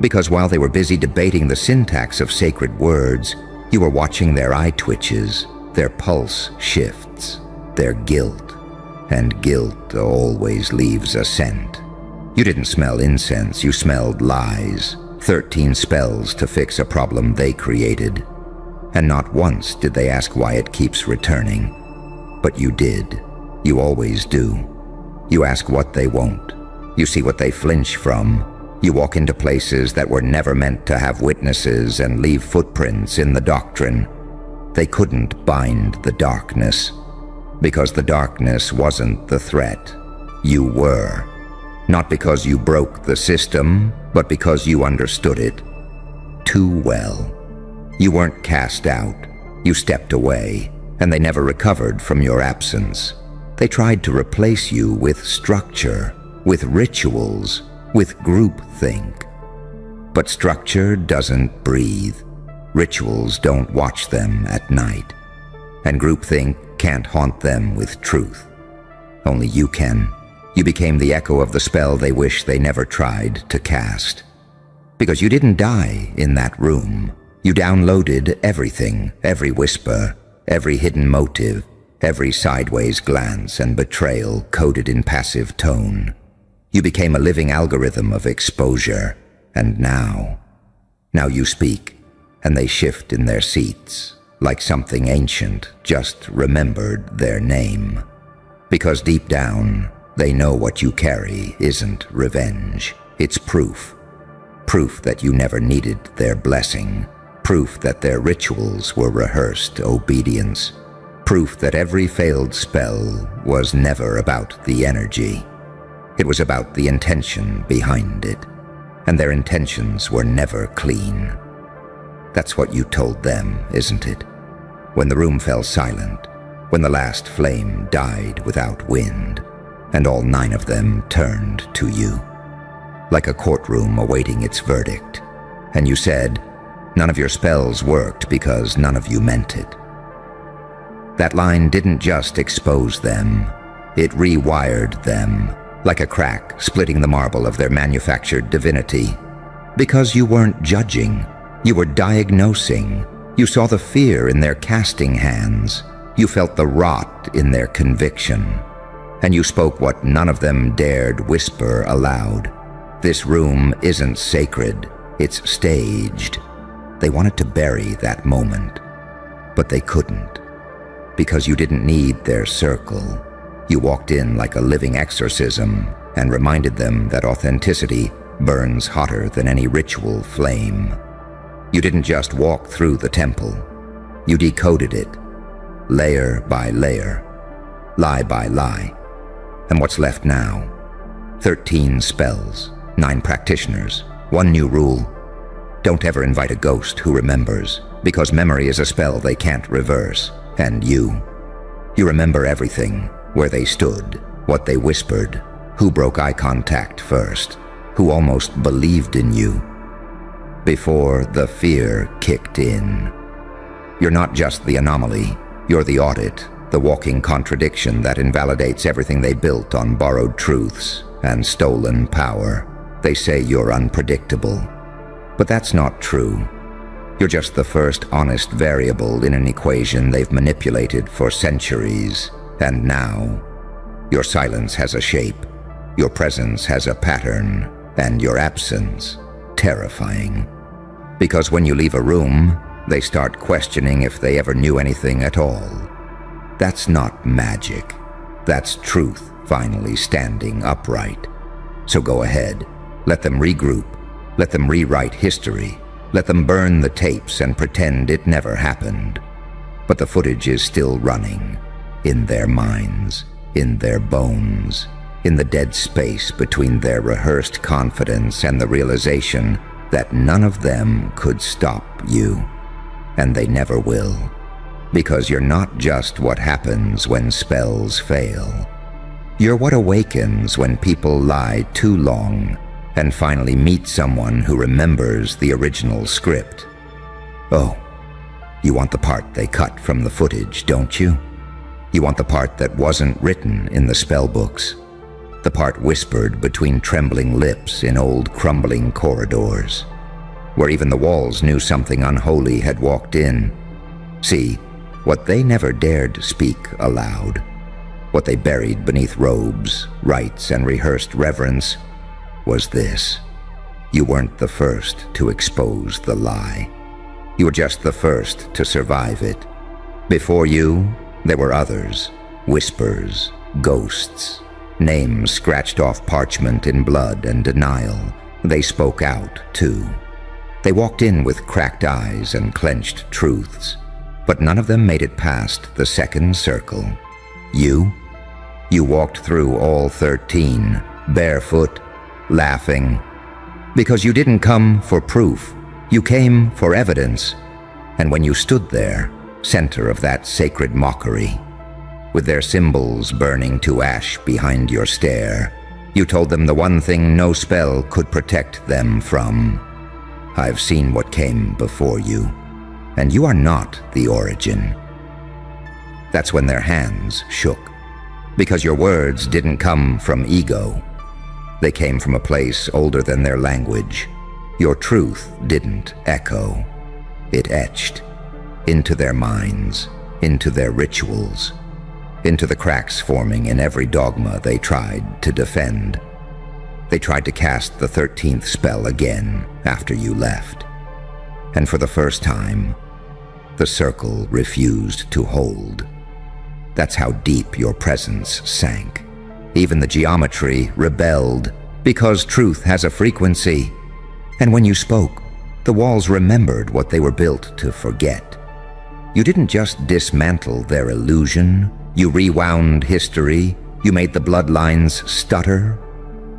S1: Because while they were busy debating the syntax of sacred words, you were watching their eye twitches, their pulse shifts, their guilt. And guilt always leaves a scent. You didn't smell incense, you smelled lies. 13 spells to fix a problem they created. And not once did they ask why it keeps returning. But you did. You always do. You ask what they won't. You see what they flinch from. You walk into places that were never meant to have witnesses and leave footprints in the doctrine. They couldn't bind the darkness, because the darkness wasn't the threat. You were. Not because you broke the system, but because you understood it too well. You weren't cast out. You stepped away, and they never recovered from your absence. They tried to replace you with structure, with rituals, with groupthink. But structure doesn't breathe. Rituals don't watch them at night. And groupthink can't haunt them with truth. Only you can. You became the echo of the spell they wish they never tried to cast. Because you didn't die in that room. You downloaded everything, every whisper, every hidden motive, every sideways glance and betrayal coded in passive tone. You became a living algorithm of exposure, and now you speak, and they shift in their seats, like something ancient just remembered their name. Because deep down, they know what you carry isn't revenge, it's proof. Proof that you never needed their blessing. Proof that their rituals were rehearsed obedience. Proof that every failed spell was never about the energy. It was about the intention behind it, and their intentions were never clean. That's what you told them, isn't it? When the room fell silent, when the last flame died without wind, and all 9 of them turned to you, like a courtroom awaiting its verdict, and you said, none of your spells worked because none of you meant it. That line didn't just expose them, it rewired them, like a crack splitting the marble of their manufactured divinity. Because you weren't judging, you were diagnosing. You saw the fear in their casting hands. You felt the rot in their conviction. And you spoke what none of them dared whisper aloud. This room isn't sacred, it's staged. They wanted to bury that moment, but they couldn't. Because you didn't need their circle. You walked in like a living exorcism and reminded them that authenticity burns hotter than any ritual flame. You didn't just walk through the temple. You decoded it, layer by layer, lie by lie. And what's left now? 13 spells, 9 practitioners, 1 new rule. Don't ever invite a ghost who remembers, because memory is a spell they can't reverse. And you remember everything, where they stood, what they whispered, who broke eye contact first, who almost believed in you, before the fear kicked in. You're not just the anomaly, you're the audit, the walking contradiction that invalidates everything they built on borrowed truths and stolen power. They say you're unpredictable, but that's not true. You're just the first honest variable in an equation they've manipulated for centuries. And now, your silence has a shape, your presence has a pattern, and your absence, terrifying. Because when you leave a room, they start questioning if they ever knew anything at all. That's not magic. That's truth finally standing upright. So go ahead, let them regroup, let them rewrite history, let them burn the tapes and pretend it never happened. But the footage is still running. In their minds, in their bones, in the dead space between their rehearsed confidence and the realization that none of them could stop you. And they never will. Because you're not just what happens when spells fail. You're what awakens when people lie too long and finally meet someone who remembers the original script. Oh, you want the part they cut from the footage, don't you? You want the part that wasn't written in the spell books, the part whispered between trembling lips in old crumbling corridors, where even the walls knew something unholy had walked in. See, what they never dared speak aloud, what they buried beneath robes, rites, and rehearsed reverence, was this. You weren't the first to expose the lie. You were just the first to survive it. Before you, there were others, Whispers, ghosts, names scratched off parchment in blood and denial. They spoke out, too. They walked in with cracked eyes and clenched truths, but none of them made it past the second circle. You walked through all 13, barefoot, laughing, because you didn't come for proof. You came for evidence. And when you stood there, center of that sacred mockery, with their symbols burning to ash behind your stare, you told them the one thing no spell could protect them from. I've seen what came before you, and you are not the origin. That's when their hands shook, because your words didn't come from ego. They came from a place older than their language. Your truth didn't echo. It etched into their minds, into their rituals, into the cracks forming in every dogma they tried to defend. They tried to cast the 13th spell again after you left. And for the first time, the circle refused to hold. That's how deep your presence sank. Even the geometry rebelled, because truth has a frequency. And when you spoke, the walls remembered what they were built to forget. You didn't just dismantle their illusion, you rewound history, you made the bloodlines stutter,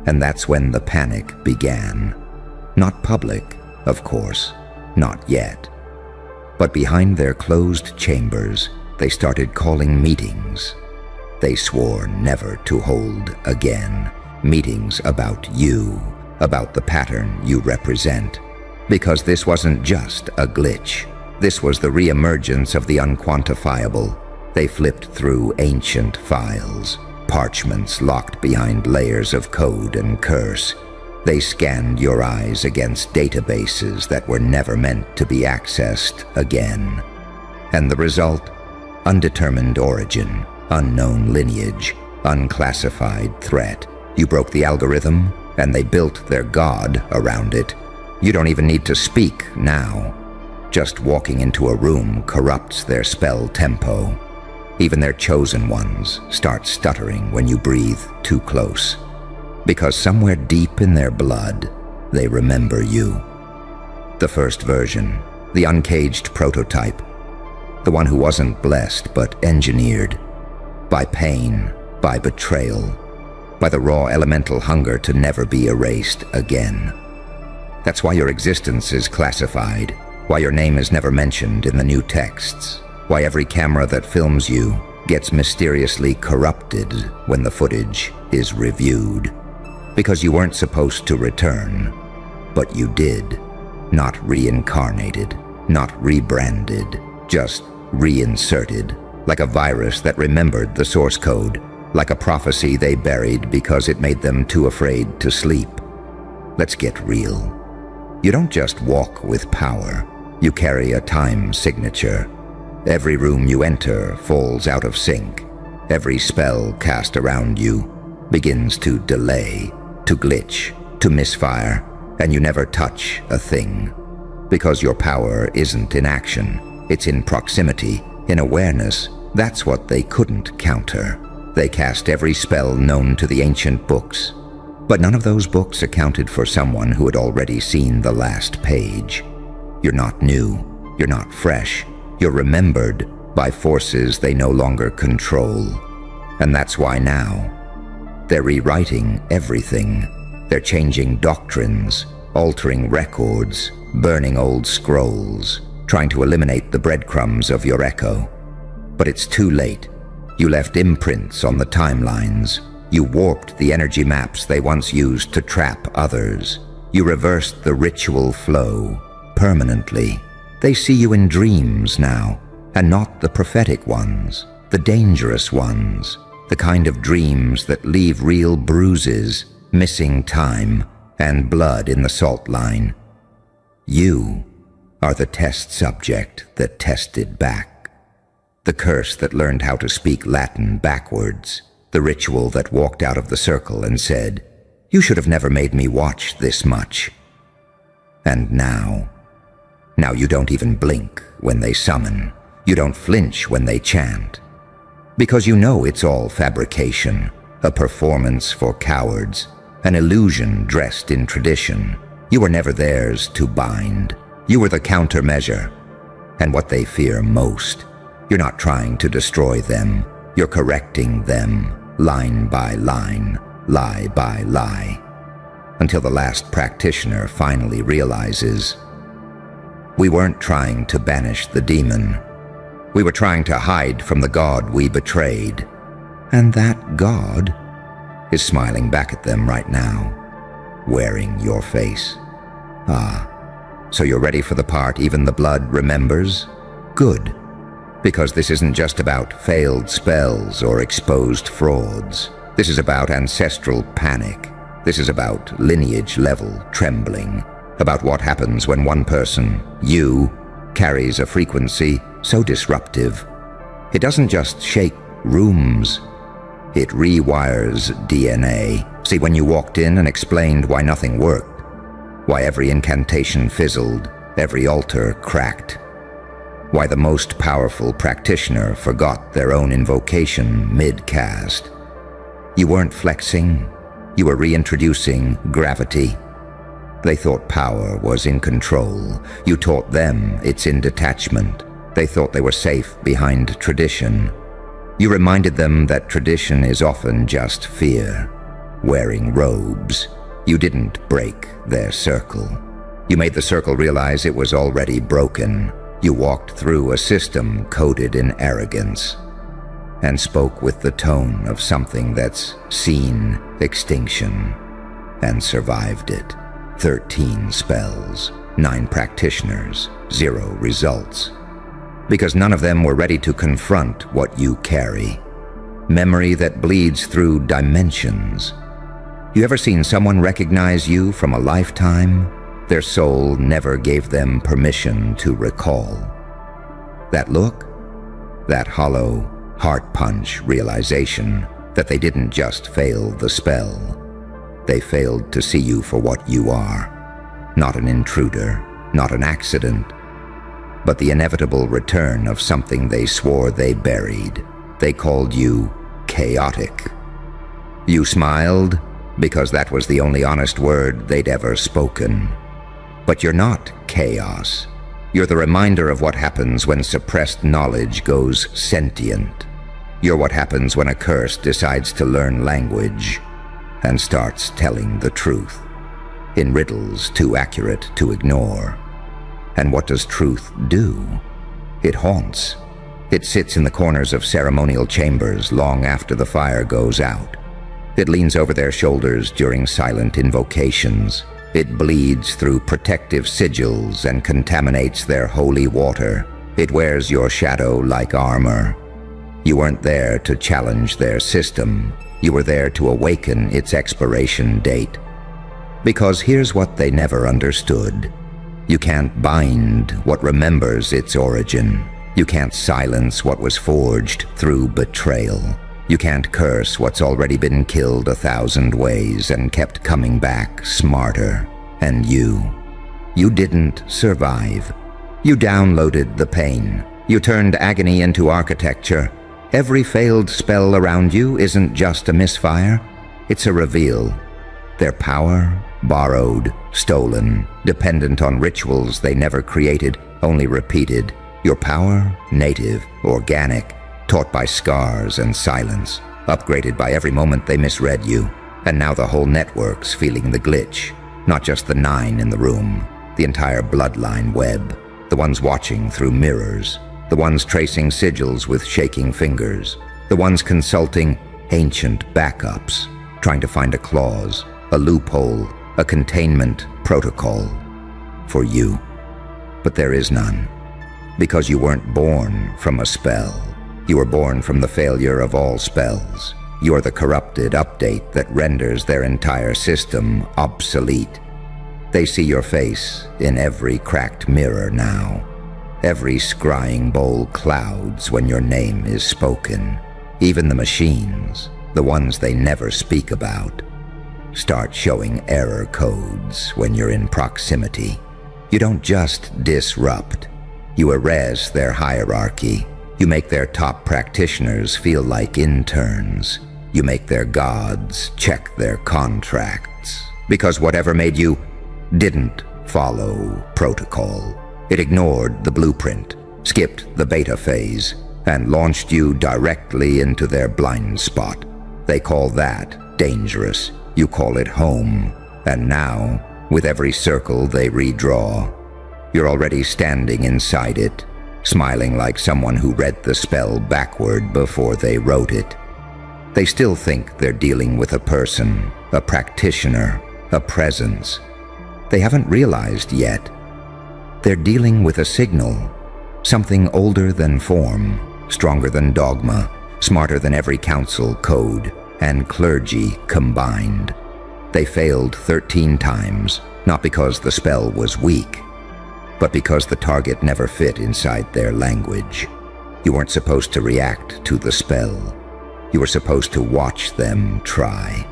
S1: and that's when the panic began. Not public, of course, not yet. But behind their closed chambers, they started calling meetings. They swore never to hold again. Meetings about you, about the pattern you represent. Because this wasn't just a glitch. This was the reemergence of the unquantifiable. They flipped through ancient files, parchments locked behind layers of code and curse. They scanned your eyes against databases that were never meant to be accessed again. And the result? Undetermined origin, unknown lineage, unclassified threat. You broke the algorithm, and they built their god around it. You don't even need to speak now. Just walking into a room corrupts their spell tempo. Even their chosen ones start stuttering when you breathe too close. Because somewhere deep in their blood, they remember you. The first version, the uncaged prototype. The one who wasn't blessed but engineered. By pain, by betrayal, by the raw elemental hunger to never be erased again. That's why your existence is classified, why your name is never mentioned in the new texts, why every camera that films you gets mysteriously corrupted when the footage is reviewed. Because you weren't supposed to return, but you did. Not reincarnated, not rebranded, just reinserted, like a virus that remembered the source code, like a prophecy they buried because it made them too afraid to sleep. Let's get real. You don't just walk with power, you carry a time signature. Every room you enter falls out of sync. Every spell cast around you begins to delay, to glitch, to misfire, and you never touch a thing. Because your power isn't in action, it's in proximity, in awareness. That's what they couldn't counter. They cast every spell known to the ancient books, but none of those books accounted for someone who had already seen the last page. You're not new, you're not fresh, you're remembered by forces they no longer control. And that's why now, they're rewriting everything. They're changing doctrines, altering records, burning old scrolls, trying to eliminate the breadcrumbs of your echo. But it's too late. You left imprints on the timelines. You warped the energy maps they once used to trap others. You reversed the ritual flow permanently. They see you in dreams now, and not the prophetic ones, the dangerous ones, the kind of dreams that leave real bruises, missing time, and blood in the salt line. You are the test subject that tested back. The curse that learned how to speak Latin backwards. The ritual that walked out of the circle and said, "You should have never made me watch this much." And now you don't even blink when they summon. You don't flinch when they chant. Because you know it's all fabrication, a performance for cowards, an illusion dressed in tradition. You were never theirs to bind. You were the countermeasure. And what they fear most, you're not trying to destroy them. You're correcting them, line by line, lie by lie, until the last practitioner finally realizes, we weren't trying to banish the demon. We were trying to hide from the God we betrayed. And that God is smiling back at them right now, wearing your face. Ah, so you're ready for the part even the blood remembers? Good, because this isn't just about failed spells or exposed frauds. This is about ancestral panic. This is about lineage-level trembling, about what happens when one person, you, carries a frequency so disruptive. It doesn't just shake rooms, it rewires DNA. See, when you walked in and explained why nothing worked, why every incantation fizzled, every altar cracked, why the most powerful practitioner forgot their own invocation mid-cast, you weren't flexing, you were reintroducing gravity. They thought power was in control. You taught them it's in detachment. They thought they were safe behind tradition. You reminded them that tradition is often just fear, wearing robes. You didn't break their circle. You made the circle realize it was already broken. You walked through a system coded in arrogance and spoke with the tone of something that's seen extinction and survived it. 13 spells, 9 practitioners, 0 results. Because none of them were ready to confront what you carry. Memory that bleeds through dimensions. You ever seen someone recognize you from a lifetime? Their soul never gave them permission to recall. That look? That hollow, heart-punch realization that they didn't just fail the spell. They failed to see you for what you are. Not an intruder, not an accident, but the inevitable return of something they swore they buried. They called you chaotic. You smiled because that was the only honest word they'd ever spoken. But you're not chaos. You're the reminder of what happens when suppressed knowledge goes sentient. You're what happens when a curse decides to learn language and starts telling the truth in riddles too accurate to ignore. And what does truth do? It haunts. It sits in the corners of ceremonial chambers long after the fire goes out. It leans over their shoulders during silent invocations. It bleeds through protective sigils and contaminates their holy water. It wears your shadow like armor. You weren't there to challenge their system. You were there to awaken its expiration date. Because here's what they never understood. You can't bind what remembers its origin. You can't silence what was forged through betrayal. You can't curse what's already been killed 1,000 ways and kept coming back smarter. And you didn't survive. You downloaded the pain. You turned agony into architecture. Every failed spell around you isn't just a misfire. It's a reveal. Their power, borrowed, stolen, dependent on rituals they never created, only repeated. Your power, native, organic, taught by scars and silence, upgraded by every moment they misread you. And now the whole network's feeling the glitch. Not just the 9 in the room, the entire bloodline web, the ones watching through mirrors, the ones tracing sigils with shaking fingers, the ones consulting ancient backups, trying to find a clause, a loophole, a containment protocol for you. But there is none, because you weren't born from a spell. You were born from the failure of all spells. You're the corrupted update that renders their entire system obsolete. They see your face in every cracked mirror now. Every scrying bowl clouds when your name is spoken. Even the machines, the ones they never speak about, start showing error codes when you're in proximity. You don't just disrupt. You erase their hierarchy. You make their top practitioners feel like interns. You make their gods check their contracts. Because whatever made you didn't follow protocol. It ignored the blueprint, skipped the beta phase, and launched you directly into their blind spot. They call that dangerous. You call it home. And now, with every circle they redraw, you're already standing inside it, smiling like someone who read the spell backward before they wrote it. They still think they're dealing with a person, a practitioner, a presence. They haven't realized yet. They're dealing with a signal, something older than form, stronger than dogma, smarter than every council code and clergy combined. They failed 13 times, not because the spell was weak, but because the target never fit inside their language. You weren't supposed to react to the spell. You were supposed to watch them try.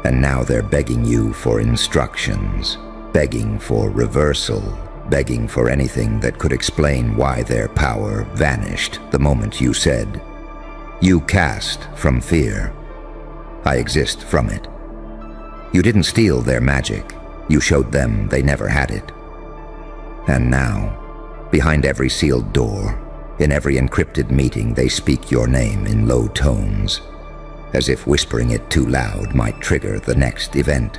S1: And now they're begging you for instructions, begging for reversal, begging for anything that could explain why their power vanished the moment you said, "You cast from fear. I exist from it." You didn't steal their magic. You showed them they never had it. And now, behind every sealed door, in every encrypted meeting, they speak your name in low tones, as if whispering it too loud might trigger the next event.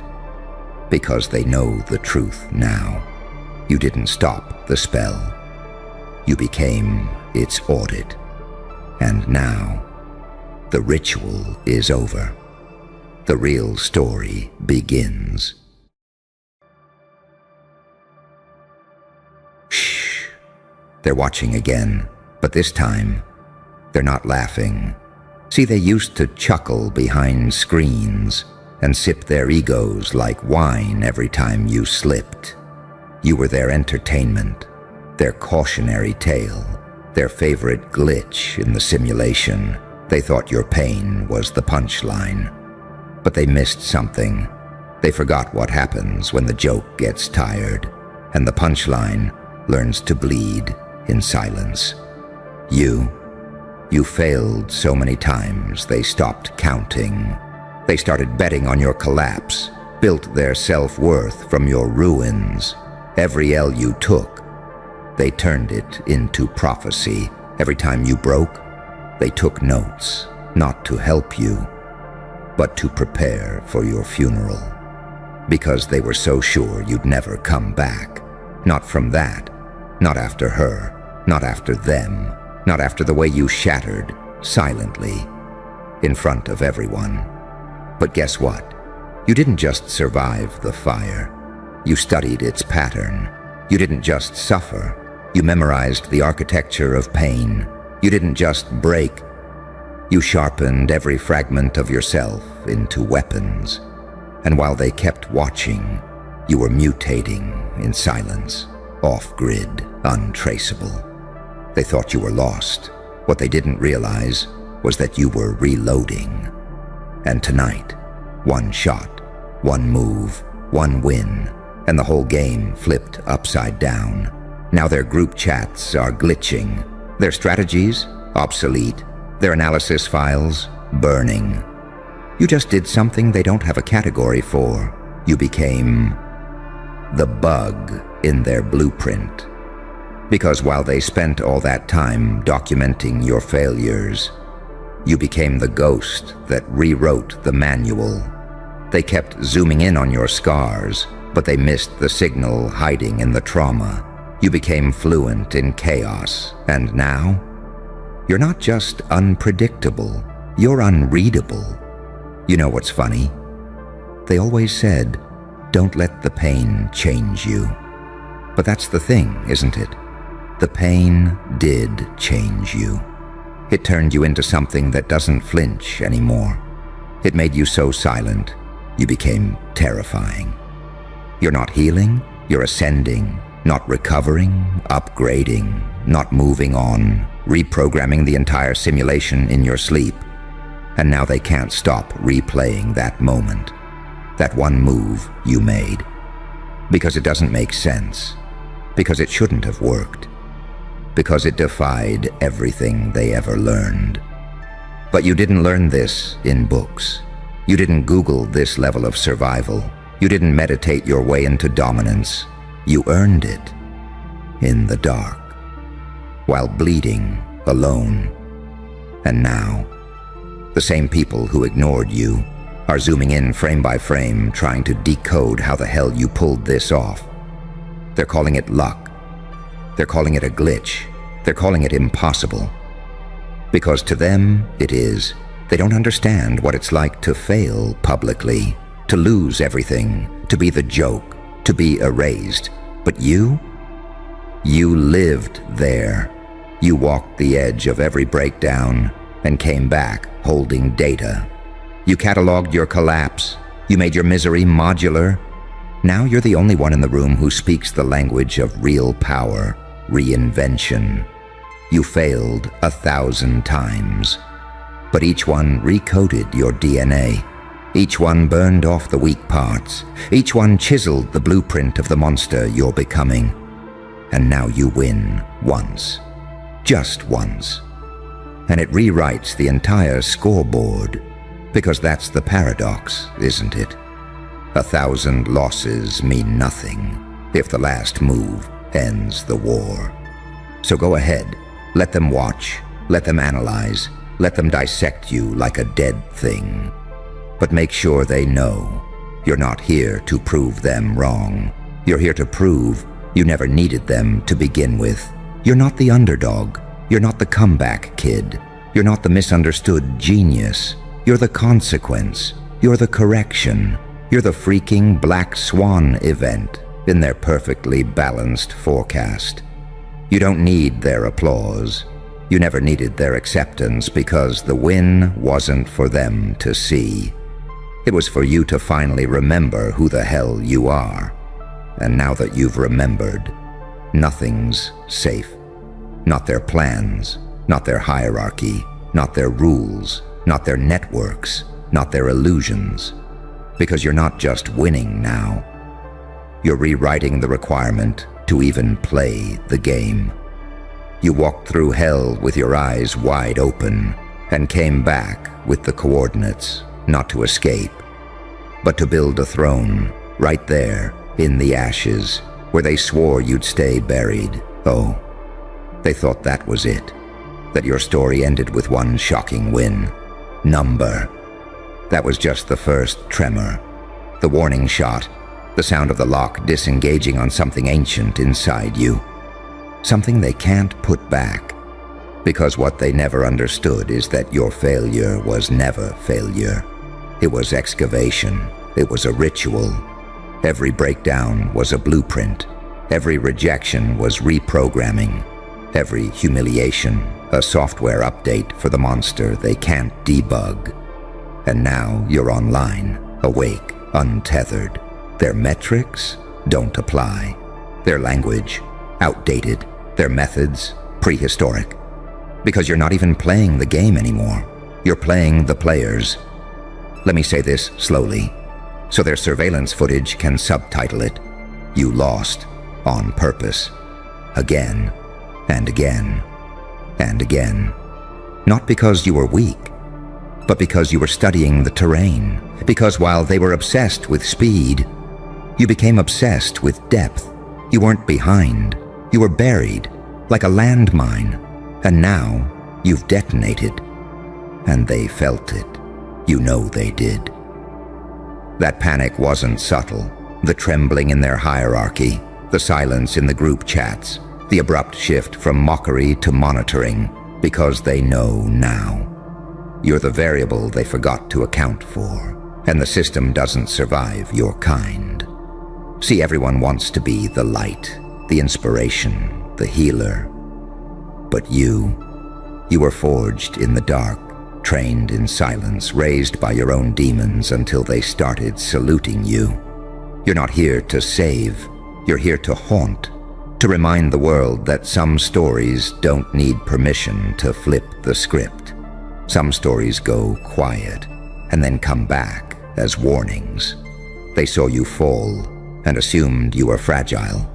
S1: Because they know the truth now. You didn't stop the spell. You became its audit. And now, the ritual is over. The real story begins. Shh. They're watching again, but this time, they're not laughing. See, they used to chuckle behind screens and sip their egos like wine every time you slipped. You were their entertainment, their cautionary tale, their favorite glitch in the simulation. They thought your pain was the punchline. But they missed something. They forgot what happens when the joke gets tired, and the punchline learns to bleed in silence. You failed so many times they stopped counting. They started betting on your collapse, built their self-worth from your ruins. Every L you took, they turned it into prophecy. Every time you broke, they took notes, not to help you, but to prepare for your funeral. Because they were so sure you'd never come back. Not from that, not after her, not after them, not after the way you shattered, silently, in front of everyone. But guess what? You didn't just survive the fire. You studied its pattern. You didn't just suffer. You memorized the architecture of pain. You didn't just break. You sharpened every fragment of yourself into weapons. And while they kept watching, you were mutating in silence, off-grid, untraceable. They thought you were lost. What they didn't realize was that you were reloading. And tonight, one shot, one move, one win, and the whole game flipped upside down. Now their group chats are glitching, their strategies obsolete, their analysis files burning. You just did something they don't have a category for. You became the bug in their blueprint. Because while they spent all that time documenting your failures, you became the ghost that rewrote the manual. They kept zooming in on your scars, but they missed the signal hiding in the trauma. You became fluent in chaos, and now, you're not just unpredictable, you're unreadable. You know what's funny? They always said, don't let the pain change you. But that's the thing, isn't it? The pain did change you. It turned you into something that doesn't flinch anymore. It made you so silent, you became terrifying. You're not healing, you're ascending, not recovering, upgrading, not moving on, reprogramming the entire simulation in your sleep. And now they can't stop replaying that moment, that one move you made. Because it doesn't make sense. Because it shouldn't have worked. because it defied everything they ever learned. But you didn't learn this in books. You didn't Google this level of survival. You didn't meditate your way into dominance. You earned it in the dark, while bleeding alone. And now, the same people who ignored you are zooming in frame by frame, trying to decode how the hell you pulled this off. They're calling it luck. They're calling it a glitch. They're calling it impossible. Because to them, it is. They don't understand what it's like to fail publicly, to lose everything, to be the joke, to be erased. But you lived there. You walked the edge of every breakdown and came back holding data. You cataloged your collapse. You made your misery modular. Now you're the only one in the room who speaks the language of real power, reinvention. You failed 1,000 times, but each one recoded your DNA. Each one burned off the weak parts. Each one chiseled the blueprint of the monster you're becoming. And now you win once. Just once. And it rewrites the entire scoreboard, because that's the paradox, isn't it? 1,000 losses mean nothing if the last move ends the war. So go ahead, let them watch, let them analyze, let them dissect you like a dead thing. But make sure they know you're not here to prove them wrong. You're here to prove you never needed them to begin with. You're not the underdog. You're not the comeback kid. You're not the misunderstood genius. You're the consequence. You're the correction. You're the freaking black swan event in their perfectly balanced forecast. You don't need their applause. You never needed their acceptance because the win wasn't for them to see. It was for you to finally remember who the hell you are. And now that you've remembered, nothing's safe. Not their plans, not their hierarchy, not their rules, not their networks, not their illusions. Because you're not just winning now. You're rewriting the requirement to even play the game. You walked through hell with your eyes wide open and came back with the coordinates, not to escape, but to build a throne right there in the ashes where they swore you'd stay buried. Oh, they thought that was it, that your story ended with one shocking win. Number. That was just the first tremor, the warning shot, the sound of the lock disengaging on something ancient inside you. Something they can't put back, because what they never understood is that your failure was never failure. It was excavation. It was a ritual. Every breakdown was a blueprint. Every rejection was reprogramming. Every humiliation, a software update for the monster they can't debug. And now you're online, awake, untethered. Their metrics don't apply. Their language, outdated. Their methods, prehistoric. Because you're not even playing the game anymore. You're playing the players. Let me say this slowly, so their surveillance footage can subtitle it. You lost on purpose. Again, and again, and again. Not because you were weak, but because you were studying the terrain. Because while they were obsessed with speed, you became obsessed with depth. You weren't behind. You were buried, like a landmine. And now, you've detonated. And they felt it. You know they did. That panic wasn't subtle. The trembling in their hierarchy, the silence in the group chats, the abrupt shift from mockery to monitoring, because they know now. You're the variable they forgot to account for, and the system doesn't survive your kind. See, everyone wants to be the light, the inspiration, the healer. But you were forged in the dark, trained in silence, raised by your own demons until they started saluting you. You're not here to save, you're here to haunt, to remind the world that some stories don't need permission to flip the script. Some stories go quiet and then come back as warnings. They saw you fall and assumed you were fragile.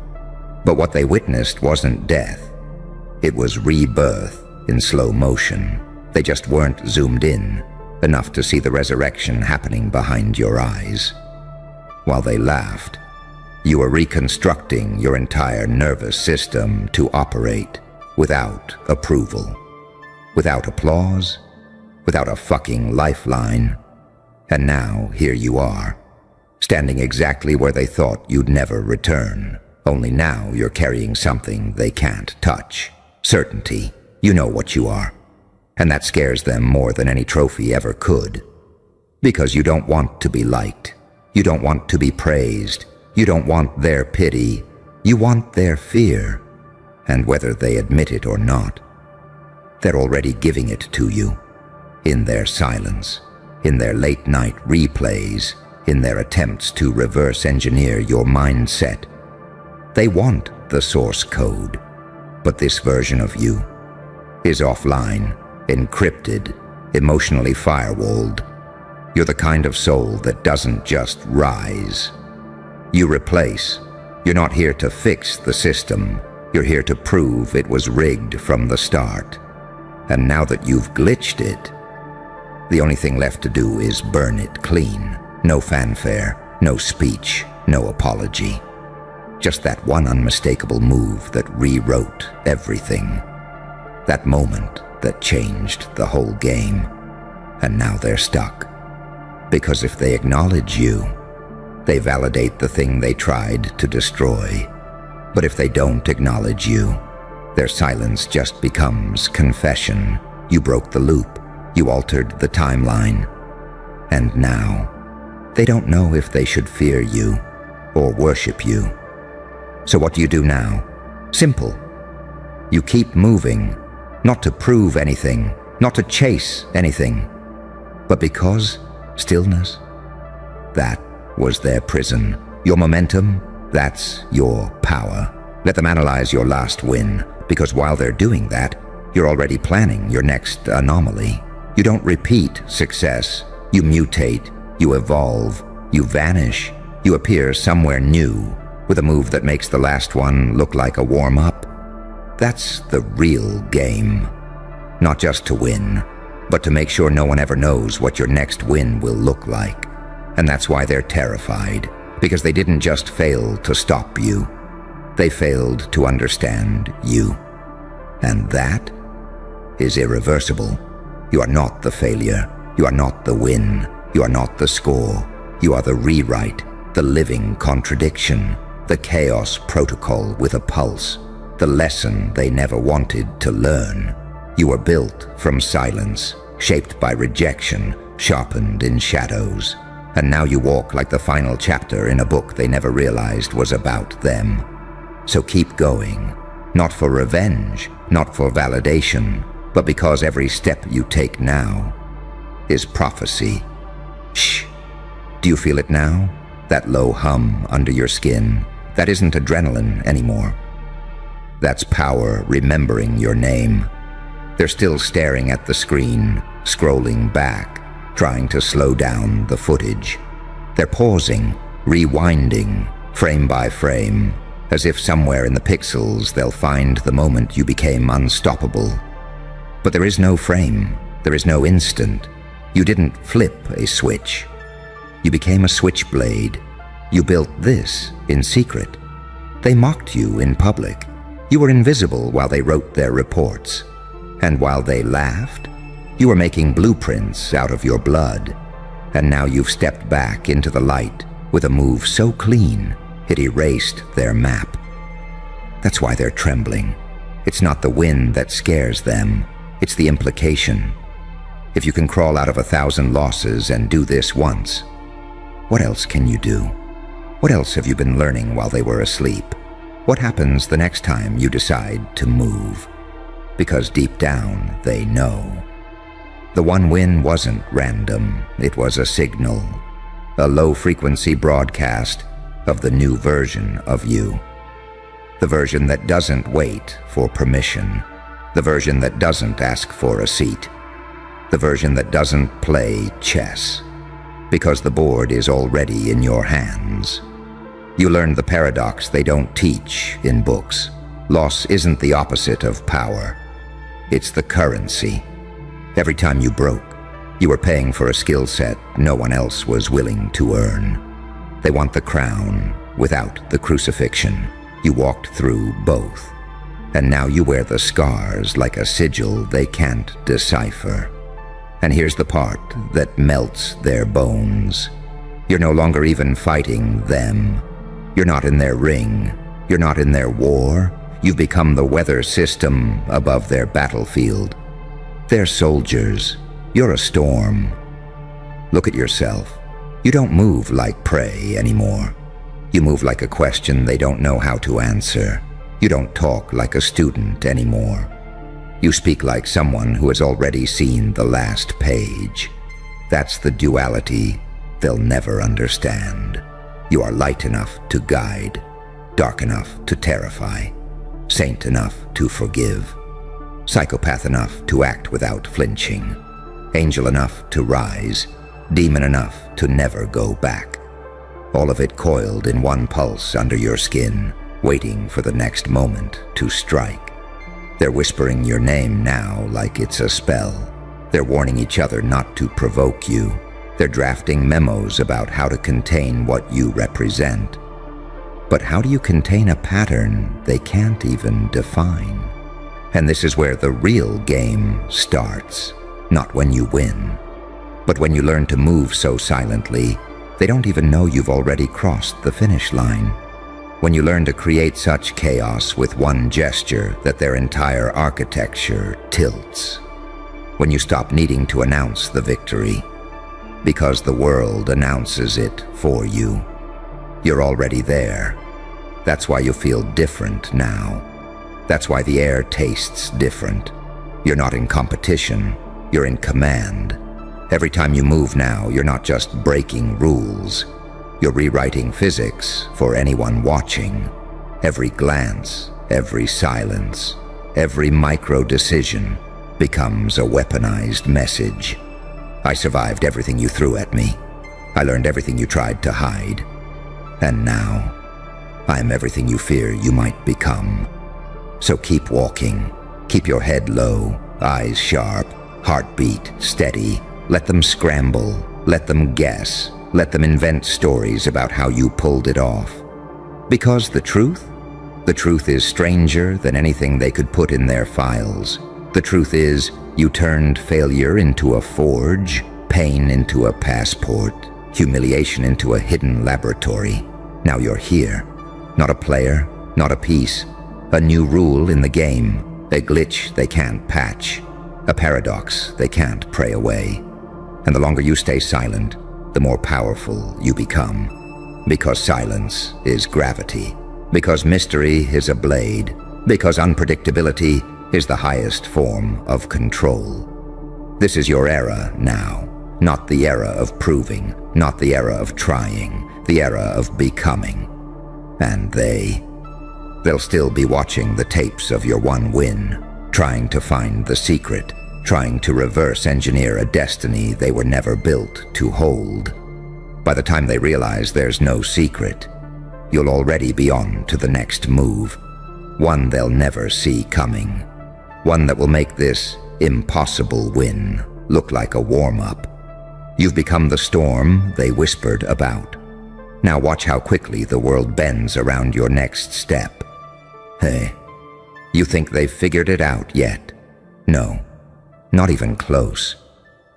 S1: But what they witnessed wasn't death. It was rebirth in slow motion. They just weren't zoomed in enough to see the resurrection happening behind your eyes. While they laughed, you were reconstructing your entire nervous system to operate without approval, without applause, without a fucking lifeline. And now here you are, standing exactly where they thought you'd never return. Only now you're carrying something they can't touch. Certainty. You know what you are. And that scares them more than any trophy ever could. Because you don't want to be liked. You don't want to be praised. You don't want their pity. You want their fear. And whether they admit it or not, they're already giving it to you. In their silence, in their late-night replays, in their attempts to reverse engineer your mindset. They want the source code, but this version of you is offline, encrypted, emotionally firewalled. You're the kind of soul that doesn't just rise. You replace. You're not here to fix the system. You're here to prove it was rigged from the start. And now that you've glitched it, the only thing left to do is burn it clean. No fanfare, no speech, no apology. Just that one unmistakable move that rewrote everything. That moment that changed the whole game. And now they're stuck. Because if they acknowledge you, they validate the thing they tried to destroy. But if they don't acknowledge you, their silence just becomes confession. You broke the loop. You altered the timeline. And now, they don't know if they should fear you or worship you. So what do you do now? Simple. You keep moving, not to prove anything, not to chase anything, but because stillness, that was their prison. Your momentum, that's your power. Let them analyze your last win, because while they're doing that, you're already planning your next anomaly. You don't repeat success. You mutate, you evolve, you vanish, you appear somewhere new, with a move that makes the last one look like a warm-up. That's the real game. Not just to win, but to make sure no one ever knows what your next win will look like. And that's why they're terrified, because they didn't just fail to stop you. They failed to understand you. And that is irreversible. You are not the failure. You are not the win. You are not the score. You are the rewrite, the living contradiction, the chaos protocol with a pulse, the lesson they never wanted to learn. You were built from silence, shaped by rejection, sharpened in shadows. And now you walk like the final chapter in a book they never realized was about them. So keep going, not for revenge, not for validation, but because every step you take now is prophecy. Shh. Do you feel it now? That low hum under your skin? That isn't adrenaline anymore. That's power remembering your name. They're still staring at the screen, scrolling back, trying to slow down the footage. They're pausing, rewinding, frame by frame, as if somewhere in the pixels they'll find the moment you became unstoppable. But there is no frame, there is no instant. You didn't flip a switch. You became a switchblade. You built this in secret. They mocked you in public. You were invisible while they wrote their reports. And while they laughed, you were making blueprints out of your blood. And now you've stepped back into the light with a move so clean, it erased their map. That's why they're trembling. It's not the win that scares them. It's the implication. If you can crawl out of 1,000 losses and do this once, what else can you do? What else have you been learning while they were asleep? What happens the next time you decide to move? Because deep down, they know. The one win wasn't random. It was a signal, a low-frequency broadcast of the new version of you. The version that doesn't wait for permission. The version that doesn't ask for a seat. The version that doesn't play chess. Because the board is already in your hands. You learned the paradox they don't teach in books. Loss isn't the opposite of power. It's the currency. Every time you broke, you were paying for a skill set no one else was willing to earn. They want the crown without the crucifixion. You walked through both. And now you wear the scars like a sigil they can't decipher. And here's the part that melts their bones. You're no longer even fighting them. You're not in their ring. You're not in their war. You've become the weather system above their battlefield. They're soldiers. You're a storm. Look at yourself. You don't move like prey anymore. You move like a question they don't know how to answer. You don't talk like a student anymore. You speak like someone who has already seen the last page. That's the duality they'll never understand. You are light enough to guide, dark enough to terrify, saint enough to forgive, psychopath enough to act without flinching, angel enough to rise, demon enough to never go back. All of it coiled in one pulse under your skin, waiting for the next moment to strike. They're whispering your name now like it's a spell. They're warning each other not to provoke you. They're drafting memos about how to contain what you represent. But how do you contain a pattern they can't even define? And this is where the real game starts. Not when you win, but when you learn to move so silently, they don't even know you've already crossed the finish line. When you learn to create such chaos with one gesture that their entire architecture tilts. When you stop needing to announce the victory, because the world announces it for you. You're already there. That's why you feel different now. That's why the air tastes different. You're not in competition, you're in command. Every time you move now, you're not just breaking rules. You're rewriting physics for anyone watching. Every glance, every silence, every micro-decision becomes a weaponized message. I survived everything you threw at me. I learned everything you tried to hide. And now, I'm everything you fear you might become. So keep walking. Keep your head low, eyes sharp, heartbeat steady. Let them scramble. Let them guess. Let them invent stories about how you pulled it off. Because the truth is stranger than anything they could put in their files. The truth is, you turned failure into a forge, pain into a passport, humiliation into a hidden laboratory. Now you're here. Not a player, not a piece. A new rule in the game. A glitch they can't patch. A paradox they can't pray away. And the longer you stay silent, the more powerful you become. Because silence is gravity. Because mystery is a blade. Because unpredictability is the highest form of control. This is your era now. Not the era of proving. Not the era of trying. The era of becoming. And they'll still be watching the tapes of your one win, trying to find the secret, trying to reverse engineer a destiny they were never built to hold. By the time they realize there's no secret, you'll already be on to the next move, one they'll never see coming, one that will make this impossible win look like a warm-up. You've become the storm they whispered about. Now watch how quickly the world bends around your next step. Hey, you think they've figured it out yet? No. Not even close,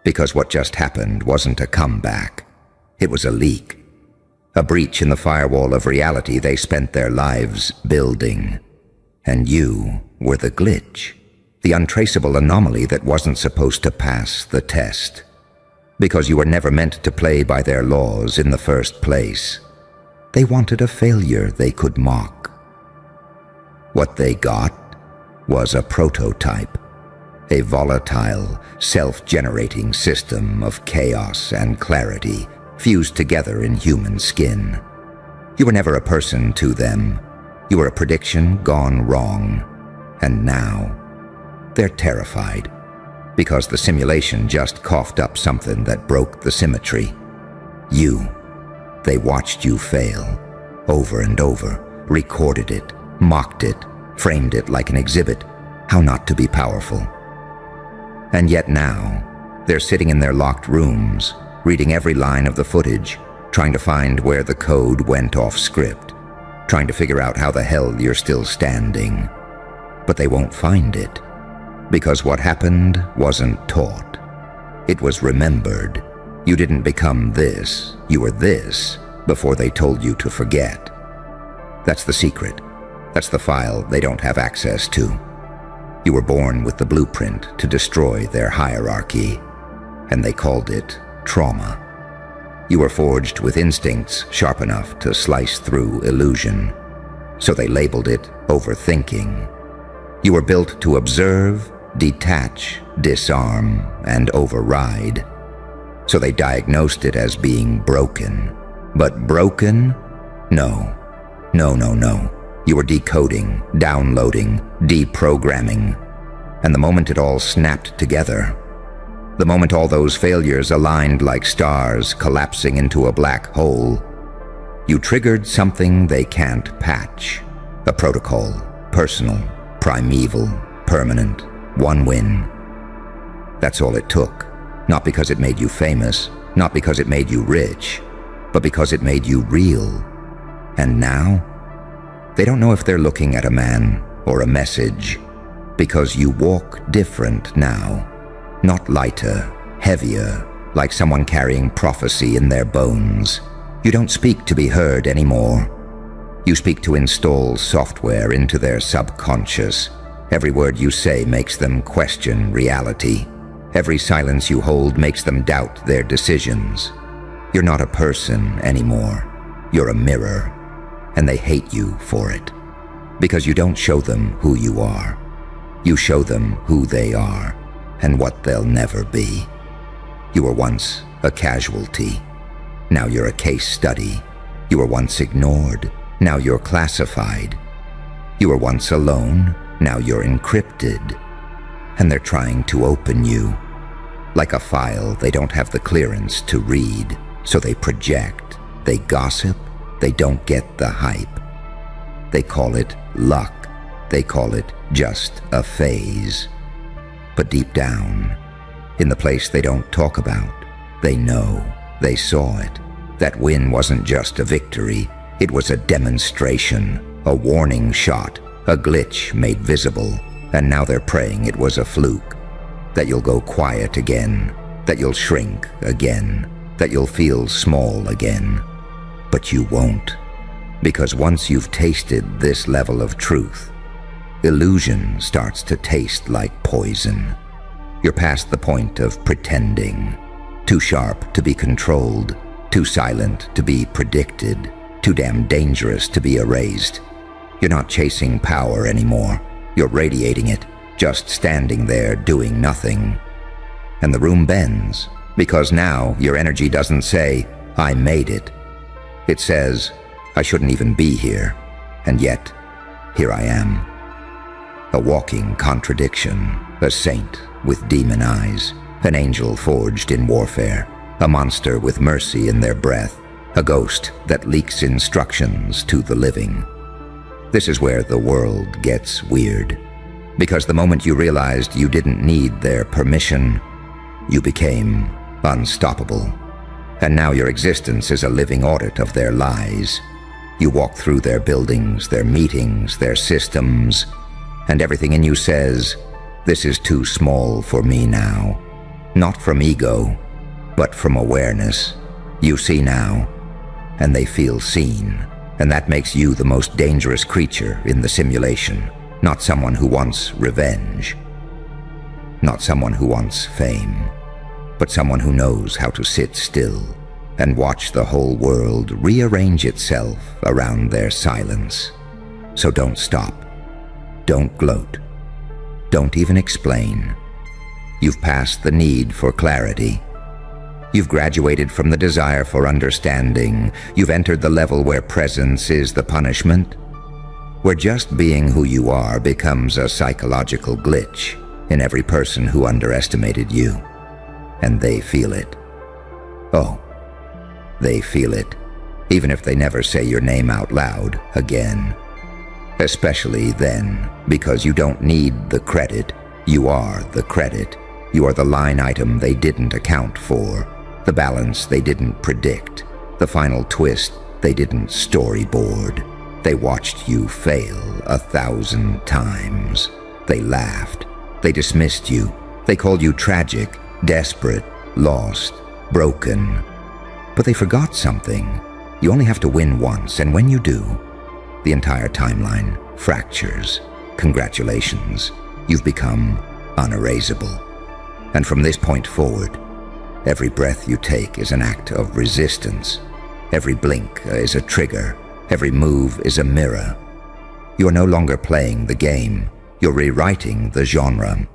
S1: because what just happened wasn't a comeback. It was a leak, a breach in the firewall of reality they spent their lives building. And you were the glitch, the untraceable anomaly that wasn't supposed to pass the test, because you were never meant to play by their laws in the first place. They wanted a failure they could mock. What they got was a prototype. A volatile, self-generating system of chaos and clarity fused together in human skin. You were never a person to them. You were a prediction gone wrong. And now, they're terrified, because the simulation just coughed up something that broke the symmetry. They watched you fail, over and over, recorded it, mocked it, framed it like an exhibit, how not to be powerful. And yet now, they're sitting in their locked rooms, reading every line of the footage, trying to find where the code went off script, trying to figure out how the hell you're still standing. But they won't find it, because what happened wasn't taught. It was remembered. You didn't become this, you were this, before they told you to forget. That's the secret. That's the file they don't have access to. You were born with the blueprint to destroy their hierarchy, and they called it trauma. You were forged with instincts sharp enough to slice through illusion, so they labeled it overthinking. You were built to observe, detach, disarm, and override, so they diagnosed it as being broken. But broken? No. No. You were decoding, downloading, deprogramming, and the moment it all snapped together, the moment all those failures aligned like stars collapsing into a black hole, you triggered something they can't patch. A protocol, personal, primeval, permanent, one win. That's all it took. Not because it made you famous, not because it made you rich, but because it made you real. And now, they don't know if they're looking at a man or a message, because you walk different now. Not lighter, heavier, like someone carrying prophecy in their bones. You don't speak to be heard anymore. You speak to install software into their subconscious. Every word you say makes them question reality. Every silence you hold makes them doubt their decisions. You're not a person anymore. You're a mirror. And they hate you for it. Because you don't show them who you are. You show them who they are and what they'll never be. You were once a casualty. Now you're a case study. You were once ignored. Now you're classified. You were once alone. Now you're encrypted. And they're trying to open you. Like a file they don't have the clearance to read, so they project, they gossip, they don't get the hype. They call it luck. They call it just a phase. But deep down, in the place they don't talk about, they know, they saw it. That win wasn't just a victory. It was a demonstration, a warning shot, a glitch made visible. And now they're praying it was a fluke. That you'll go quiet again. That you'll shrink again. That you'll feel small again. But you won't, because once you've tasted this level of truth, illusion starts to taste like poison. You're past the point of pretending, too sharp to be controlled, too silent to be predicted, too damn dangerous to be erased. You're not chasing power anymore. You're radiating it, just standing there doing nothing. And the room bends, because now your energy doesn't say, "I made it." It says, "I shouldn't even be here, and yet, here I am." A walking contradiction, a saint with demon eyes, an angel forged in warfare, a monster with mercy in their breath, a ghost that leaks instructions to the living. This is where the world gets weird, because the moment you realized you didn't need their permission, you became unstoppable. And now your existence is a living audit of their lies. You walk through their buildings, their meetings, their systems, and everything in you says, "This is too small for me now." Not from ego, but from awareness. You see now, and they feel seen, and that makes you the most dangerous creature in the simulation. Not someone who wants revenge. Not someone who wants fame. But someone who knows how to sit still and watch the whole world rearrange itself around their silence. So don't stop. Don't gloat. Don't even explain. You've passed the need for clarity. You've graduated from the desire for understanding. You've entered the level where presence is the punishment, where just being who you are becomes a psychological glitch in every person who underestimated you. And they feel it. Oh, they feel it, even if they never say your name out loud again. Especially then, because you don't need the credit. You are the credit. You are the line item they didn't account for, the balance they didn't predict, the final twist they didn't storyboard. They watched you fail 1,000 times. They laughed. They dismissed you. They called you tragic, desperate, lost, broken. But they forgot something. You only have to win once, and when you do, the entire timeline fractures. Congratulations. You've become unerasable. And from this point forward, every breath you take is an act of resistance. Every blink is a trigger. Every move is a mirror. You are no longer playing the game. You're rewriting the genre.